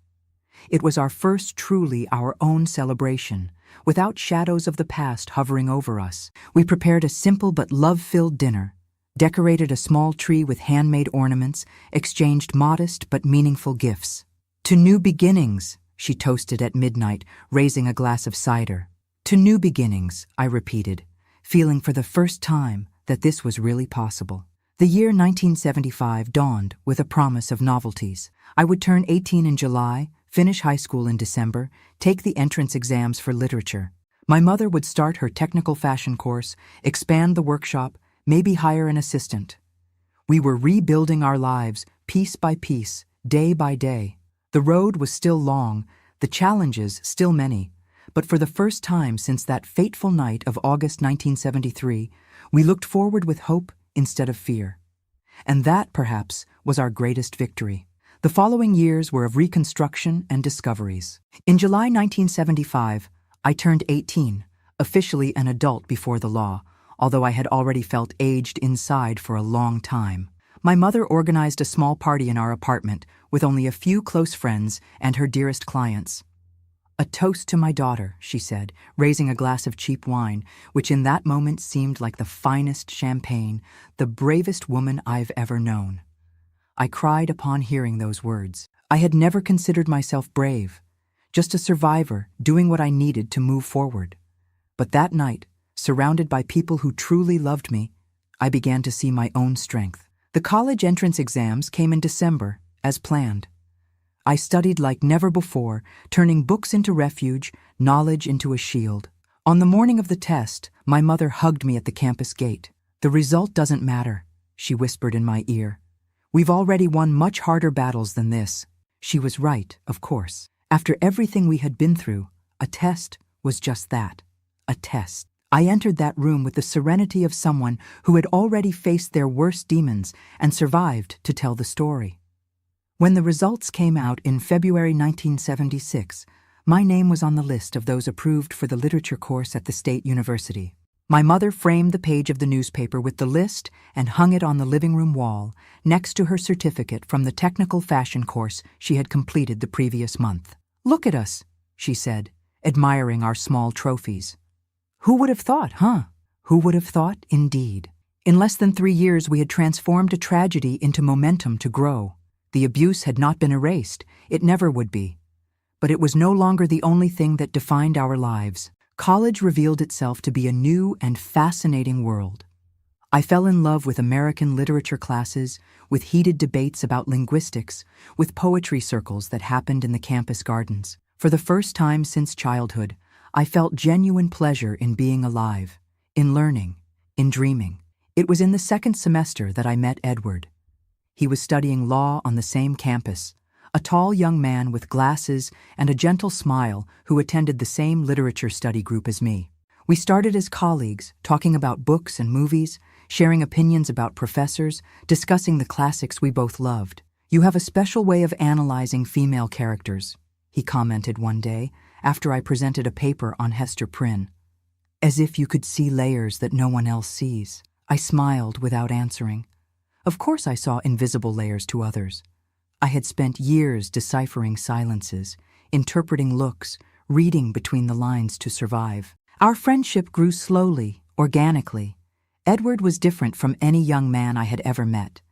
It was our first truly our own celebration, without shadows of the past hovering over us. We prepared a simple but love-filled dinner, decorated a small tree with handmade ornaments, exchanged modest but meaningful gifts. To new beginnings, she toasted at midnight, raising a glass of cider. To new beginnings, I repeated, feeling for the first time that this was really possible. The year 1975 dawned with a promise of novelties. I would turn 18 in July, finish high school in December, take the entrance exams for literature. My mother would start her technical fashion course, expand the workshop, maybe hire an assistant. We were rebuilding our lives, piece by piece, day by day. The road was still long, the challenges still many, but for the first time since that fateful night of August 1973, we looked forward with hope instead of fear. And that, perhaps, was our greatest victory. The following years were of reconstruction and discoveries. In July 1975, I turned 18, officially an adult before the law, although I had already felt aged inside for a long time. My mother organized a small party in our apartment with only a few close friends and her dearest clients. A toast to my daughter, she said, raising a glass of cheap wine, which in that moment seemed like the finest champagne, the bravest woman I've ever known. I cried upon hearing those words. I had never considered myself brave, just a survivor doing what I needed to move forward. But that night, surrounded by people who truly loved me, I began to see my own strength. The college entrance exams came in December, as planned. I studied like never before, turning books into refuge, knowledge into a shield. On the morning of the test, my mother hugged me at the campus gate. "The result doesn't matter," she whispered in my ear. "We've already won much harder battles than this." She was right, of course. After everything we had been through, a test was just that, a test. I entered that room with the serenity of someone who had already faced their worst demons and survived to tell the story. When the results came out in February 1976, my name was on the list of those approved for the literature course at the State University. My mother framed the page of the newspaper with the list and hung it on the living room wall next to her certificate from the technical fashion course she had completed the previous month. "Look at us," she said, admiring our small trophies. "Who would have thought, huh? Who would have thought, indeed?" In less than 3 years, we had transformed a tragedy into momentum to grow. The abuse had not been erased. It never would be. But it was no longer the only thing that defined our lives. College revealed itself to be a new and fascinating world. I fell in love with American literature classes, with heated debates about linguistics, with poetry circles that happened in the campus gardens. For the first time since childhood, I felt genuine pleasure in being alive, in learning, in dreaming. It was in the second semester that I met Edward. He was studying law on the same campus, a tall young man with glasses and a gentle smile who attended the same literature study group as me. We started as colleagues, talking about books and movies, sharing opinions about professors, discussing the classics we both loved. "You have a special way of analyzing female characters," he commented one day after I presented a paper on Hester Prynne. "As if you could see layers that no one else sees." I smiled without answering. Of course I saw invisible layers to others. I had spent years deciphering silences, interpreting looks, reading between the lines to survive. Our friendship grew slowly, organically. Edward was different from any young man I had ever met.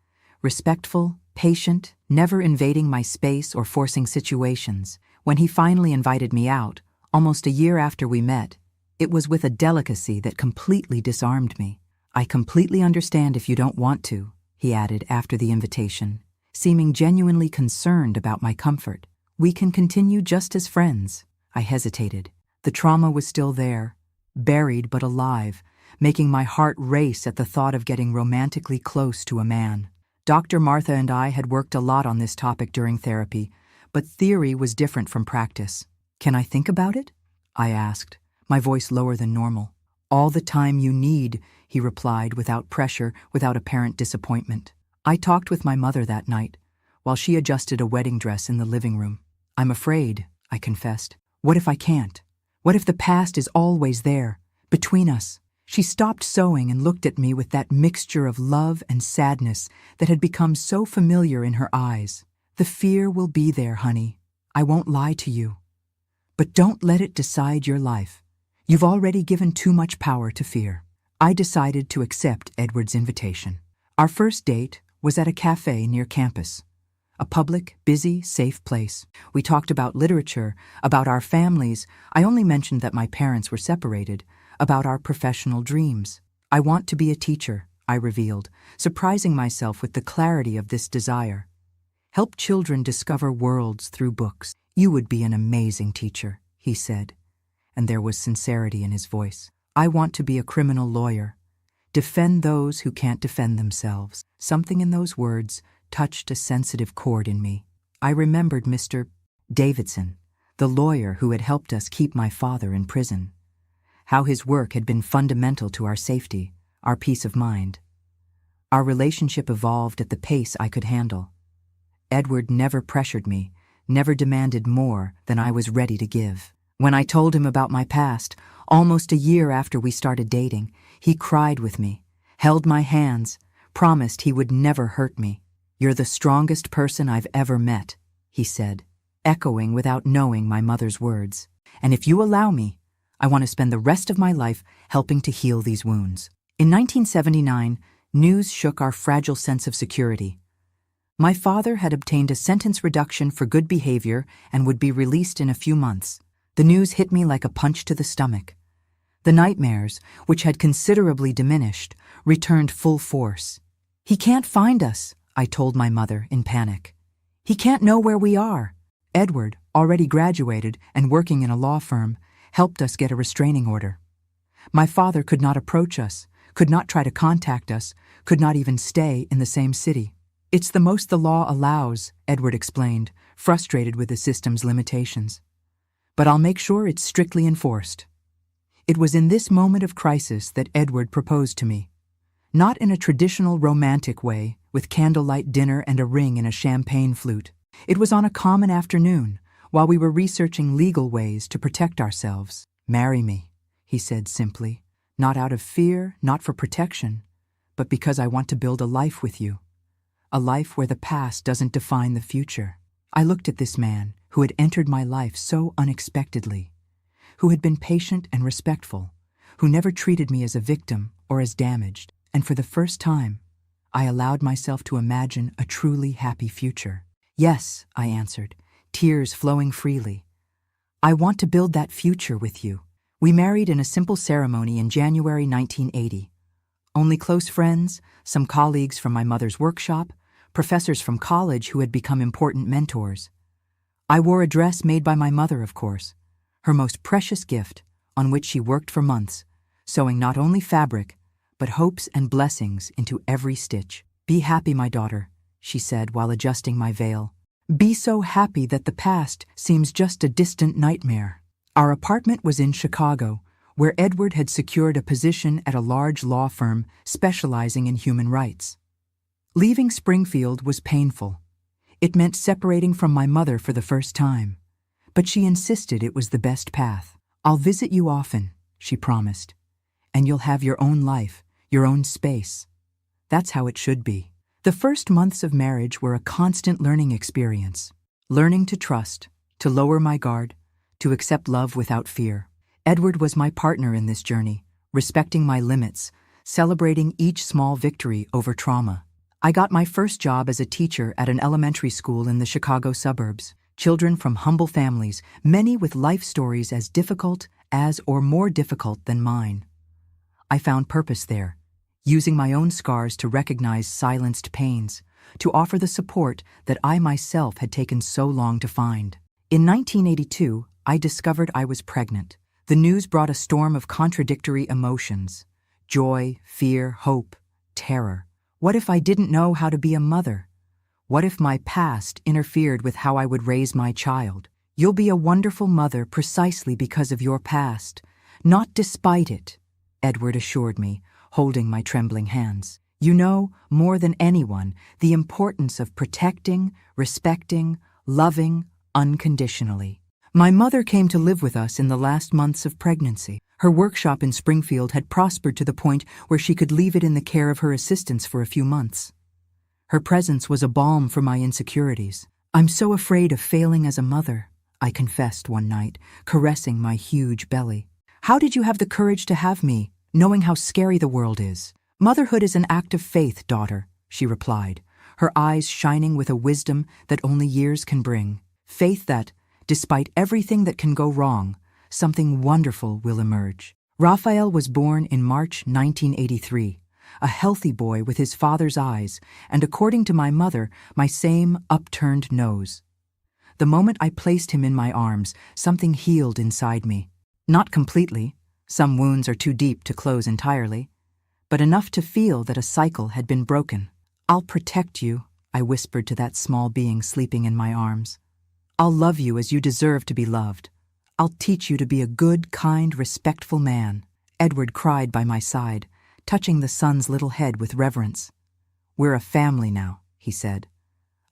Respectful, patient, never invading my space or forcing situations. When he finally invited me out, almost a year after we met, it was with a delicacy that completely disarmed me. "I completely understand if you don't want to," he added after the invitation, seeming genuinely concerned about my comfort. "We can continue just as friends." I hesitated. The trauma was still there, buried but alive, making my heart race at the thought of getting romantically close to a man. Dr. Martha and I had worked a lot on this topic during therapy, but theory was different from practice. "Can I think about it?" I asked, my voice lower than normal. "All the time you need," he replied, without pressure, without apparent disappointment. I talked with my mother that night, while she adjusted a wedding dress in the living room. "I'm afraid," I confessed. "What if I can't? What if the past is always there, between us?" She stopped sewing and looked at me with that mixture of love and sadness that had become so familiar in her eyes. "The fear will be there, honey. I won't lie to you. But don't let it decide your life. You've already given too much power to fear." I decided to accept Edward's invitation. Our first date was at a cafe near campus. A public, busy, safe place. We talked about literature, about our families. I only mentioned that my parents were separated, about our professional dreams. "I want to be a teacher," I revealed, surprising myself with the clarity of this desire. "Help children discover worlds through books." "You would be an amazing teacher," he said, and there was sincerity in his voice. "I want to be a criminal lawyer. Defend those who can't defend themselves." Something in those words touched a sensitive chord in me. I remembered Mr. Davidson, the lawyer who had helped us keep my father in prison. How his work had been fundamental to our safety, our peace of mind. Our relationship evolved at the pace I could handle. Edward never pressured me, never demanded more than I was ready to give. When I told him about my past, almost a year after we started dating, he cried with me, held my hands, promised he would never hurt me. "You're the strongest person I've ever met," he said, echoing without knowing my mother's words. "And if you allow me, I want to spend the rest of my life helping to heal these wounds." In 1979, news shook our fragile sense of security. My father had obtained a sentence reduction for good behavior and would be released in a few months. The news hit me like a punch to the stomach. The nightmares, which had considerably diminished, returned full force. "He can't find us," I told my mother in panic. "He can't know where we are." Edward, already graduated and working in a law firm, helped us get a restraining order. My father could not approach us, could not try to contact us, could not even stay in the same city. "It's the most the law allows," Edward explained, frustrated with the system's limitations. "But I'll make sure it's strictly enforced." It was in this moment of crisis that Edward proposed to me. Not in a traditional romantic way, with candlelight dinner and a ring in a champagne flute. It was on a common afternoon, while we were researching legal ways to protect ourselves. "Marry me," he said simply, Not out of fear, not for protection, but because I want to build a life with you. A life where the past doesn't define the future. I looked at this man who had entered my life so unexpectedly, who had been patient and respectful, who never treated me as a victim or as damaged, and for the first time, I allowed myself to imagine a truly happy future. Yes, I answered, tears flowing freely. I want to build that future with you. We married in a simple ceremony in January 1980. Only close friends, some colleagues from my mother's workshop, professors from college who had become important mentors. I wore a dress made by my mother, of course, her most precious gift, on which she worked for months, sewing not only fabric, but hopes and blessings into every stitch. Be happy, my daughter, she said while adjusting my veil. Be so happy that the past seems just a distant nightmare. Our apartment was in Chicago, where Edward had secured a position at a large law firm specializing in human rights. Leaving Springfield was painful. It meant separating from my mother for the first time, but she insisted it was the best path. I'll visit you often, she promised, and you'll have your own life, your own space. That's how it should be. The first months of marriage were a constant learning experience, learning to trust, to lower my guard, to accept love without fear. Edward was my partner in this journey, respecting my limits, celebrating each small victory over trauma. I got my first job as a teacher at an elementary school in the Chicago suburbs. Children from humble families, many with life stories as difficult as or more difficult than mine. I found purpose there, using my own scars to recognize silenced pains, to offer the support that I myself had taken so long to find. In 1982, I discovered I was pregnant. The news brought a storm of contradictory emotions: joy, fear, hope, terror. What if I didn't know how to be a mother? What if my past interfered with how I would raise my child? You'll be a wonderful mother precisely because of your past, not despite it, Edward assured me, holding my trembling hands. You know, more than anyone, the importance of protecting, respecting, loving unconditionally. My mother came to live with us in the last months of pregnancy. Her workshop in Springfield had prospered to the point where she could leave it in the care of her assistants for a few months. Her presence was a balm for my insecurities. I'm so afraid of failing as a mother, I confessed one night, caressing my huge belly. How did you have the courage to have me, knowing how scary the world is? Motherhood is an act of faith, daughter, she replied, her eyes shining with a wisdom that only years can bring. Faith that, despite everything that can go wrong, something wonderful will emerge. Raphael was born in March 1983, a healthy boy with his father's eyes and, according to my mother, my same upturned nose. The moment I placed him in my arms, something healed inside me. Not completely, some wounds are too deep to close entirely, but enough to feel that a cycle had been broken. I'll protect you, I whispered to that small being sleeping in my arms. I'll love you as you deserve to be loved. I'll teach you to be a good, kind, respectful man. Edward cried by my side, touching the son's little head with reverence. We're a family now, he said.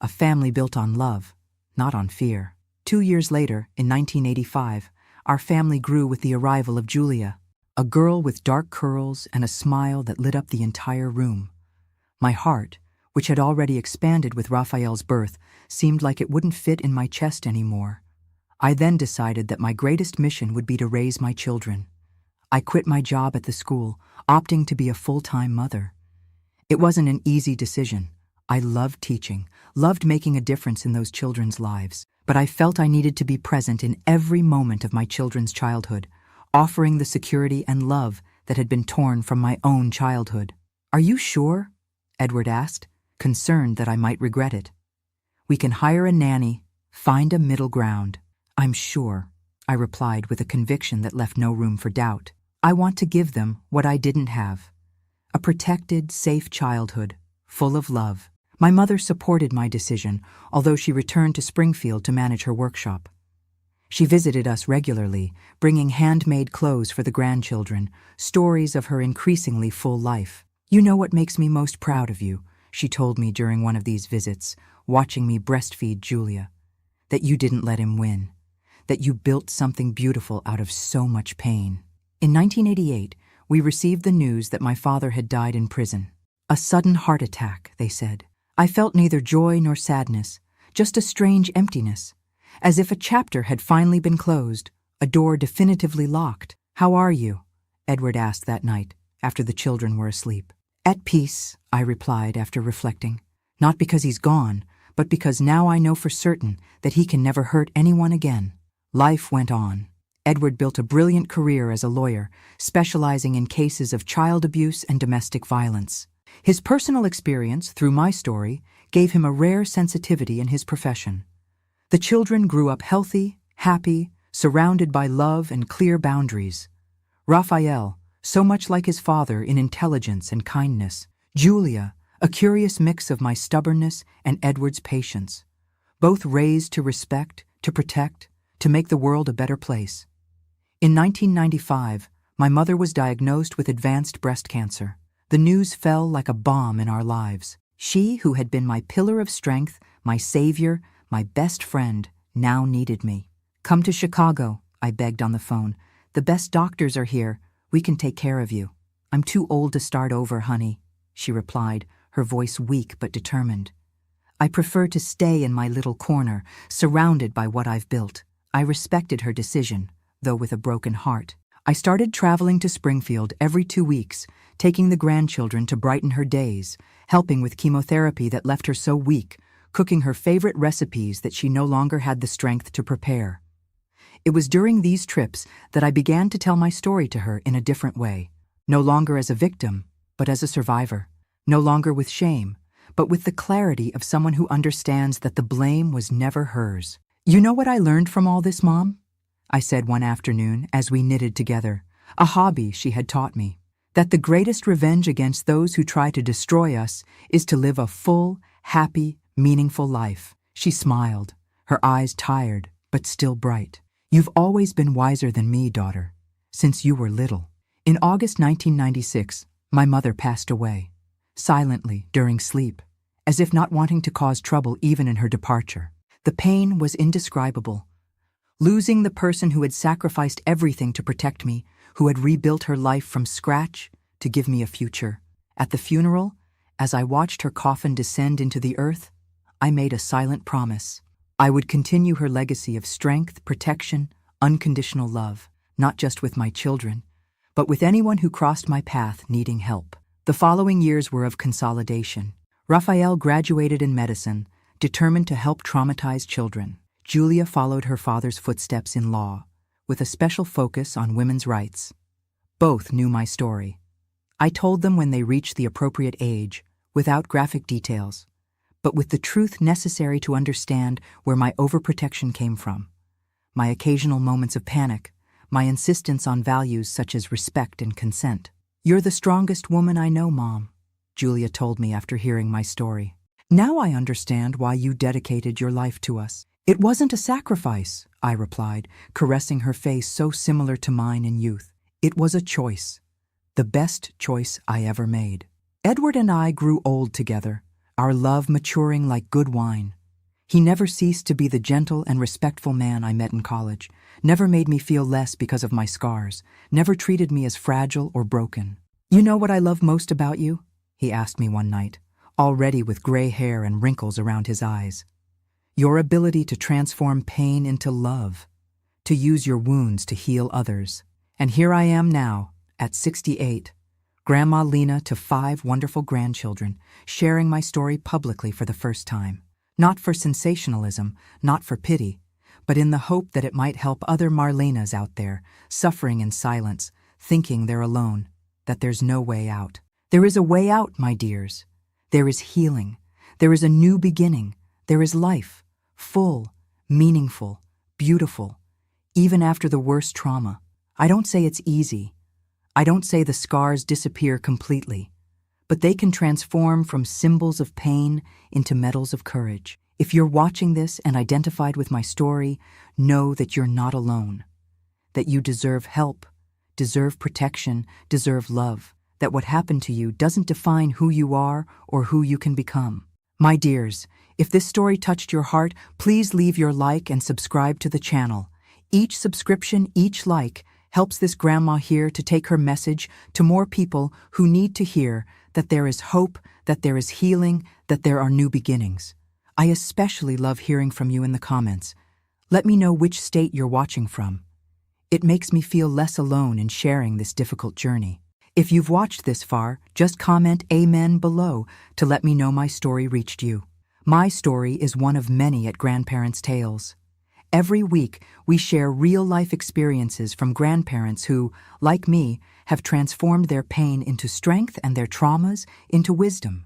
A family built on love, not on fear. 2 years later, in 1985, our family grew with the arrival of Julia, a girl with dark curls and a smile that lit up the entire room. My heart, which had already expanded with Raphael's birth, seemed like it wouldn't fit in my chest anymore. I then decided that my greatest mission would be to raise my children. I quit my job at the school, opting to be a full-time mother. It wasn't an easy decision. I loved teaching, loved making a difference in those children's lives, but I felt I needed to be present in every moment of my children's childhood, offering the security and love that had been torn from my own childhood. Are you sure? Edward asked, concerned that I might regret it. We can hire a nanny, find a middle ground. I'm sure, I replied with a conviction that left no room for doubt. I want to give them what I didn't have. A protected, safe childhood, full of love. My mother supported my decision, although she returned to Springfield to manage her workshop. She visited us regularly, bringing handmade clothes for the grandchildren, stories of her increasingly full life. You know what makes me most proud of you, she told me during one of these visits, watching me breastfeed Julia. That you didn't let him win. That you built something beautiful out of so much pain. In 1988, we received the news that my father had died in prison. A sudden heart attack, they said. I felt neither joy nor sadness, just a strange emptiness, as if a chapter had finally been closed, a door definitively locked. "How are you?" Edward asked that night, after the children were asleep. "At peace," I replied after reflecting. "Not because he's gone, but because now I know for certain that he can never hurt anyone again." Life went on. Edward built a brilliant career as a lawyer, specializing in cases of child abuse and domestic violence. His personal experience, through my story, gave him a rare sensitivity in his profession. The children grew up healthy, happy, surrounded by love and clear boundaries. Raphael, so much like his father in intelligence and kindness. Julia, a curious mix of my stubbornness and Edward's patience. Both raised to respect, to protect, to make the world a better place. In 1995, my mother was diagnosed with advanced breast cancer. The news fell like a bomb in our lives. She, who had been my pillar of strength, my savior, my best friend, now needed me. "Come to Chicago," I begged on the phone. "The best doctors are here. We can take care of you." "I'm too old to start over, honey," she replied, her voice weak but determined. "I prefer to stay in my little corner, surrounded by what I've built." I respected her decision, though with a broken heart. I started traveling to Springfield every 2 weeks, taking the grandchildren to brighten her days, helping with chemotherapy that left her so weak, cooking her favorite recipes that she no longer had the strength to prepare. It was during these trips that I began to tell my story to her in a different way, no longer as a victim, but as a survivor, no longer with shame, but with the clarity of someone who understands that the blame was never hers. "You know what I learned from all this, Mom?" I said one afternoon as we knitted together, a hobby she had taught me. "That the greatest revenge against those who try to destroy us is to live a full, happy, meaningful life." She smiled, her eyes tired, but still bright. "You've always been wiser than me, daughter, since you were little." In August 1996, my mother passed away, silently during sleep, as if not wanting to cause trouble even in her departure. The pain was indescribable. Losing the person who had sacrificed everything to protect me, who had rebuilt her life from scratch to give me a future. At the funeral, as I watched her coffin descend into the earth, I made a silent promise. I would continue her legacy of strength, protection, unconditional love, not just with my children, but with anyone who crossed my path needing help. The following years were of consolidation. Raphael graduated in medicine, determined to help traumatized children. Julia followed her father's footsteps in law, with a special focus on women's rights. Both knew my story. I told them when they reached the appropriate age, without graphic details, but with the truth necessary to understand where my overprotection came from. My occasional moments of panic, my insistence on values such as respect and consent. "You're the strongest woman I know, Mom," Julia told me after hearing my story. "Now I understand why you dedicated your life to us." "It wasn't a sacrifice," I replied, caressing her face so similar to mine in youth. "It was a choice, the best choice I ever made." Edward and I grew old together, our love maturing like good wine. He never ceased to be the gentle and respectful man I met in college, never made me feel less because of my scars, never treated me as fragile or broken. "You know what I love most about you?" he asked me one night, already with gray hair and wrinkles around his eyes. "Your ability to transform pain into love, to use your wounds to heal others." And here I am now, at 68, Grandma Lena to 5 wonderful grandchildren, sharing my story publicly for the first time. Not for sensationalism, not for pity, but in the hope that it might help other Marlenas out there, suffering in silence, thinking they're alone, that there's no way out. There is a way out, my dears. There is healing. There is a new beginning. There is life, full, meaningful, beautiful, even after the worst trauma. I don't say it's easy. I don't say the scars disappear completely, but they can transform from symbols of pain into medals of courage. If you're watching this and identified with my story, know that you're not alone, that you deserve help, deserve protection, deserve love, that what happened to you doesn't define who you are or who you can become. My dears, if this story touched your heart, please leave your like and subscribe to the channel. Each subscription, each like, helps this grandma here to take her message to more people who need to hear that there is hope, that there is healing, that there are new beginnings. I especially love hearing from you in the comments. Let me know which state you're watching from. It makes me feel less alone in sharing this difficult journey. If you've watched this far, just comment Amen below to let me know my story reached you. My story is one of many at Grandparents' Tales. Every week, we share real-life experiences from grandparents who, like me, have transformed their pain into strength and their traumas into wisdom.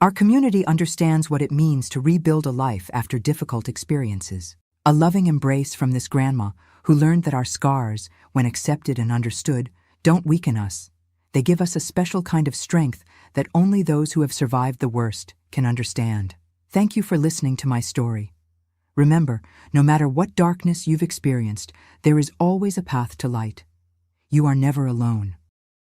Our community understands what it means to rebuild a life after difficult experiences. A loving embrace from this grandma who learned that our scars, when accepted and understood, don't weaken us. They give us a special kind of strength that only those who have survived the worst can understand. Thank you for listening to my story. Remember, no matter what darkness you've experienced, there is always a path to light. You are never alone.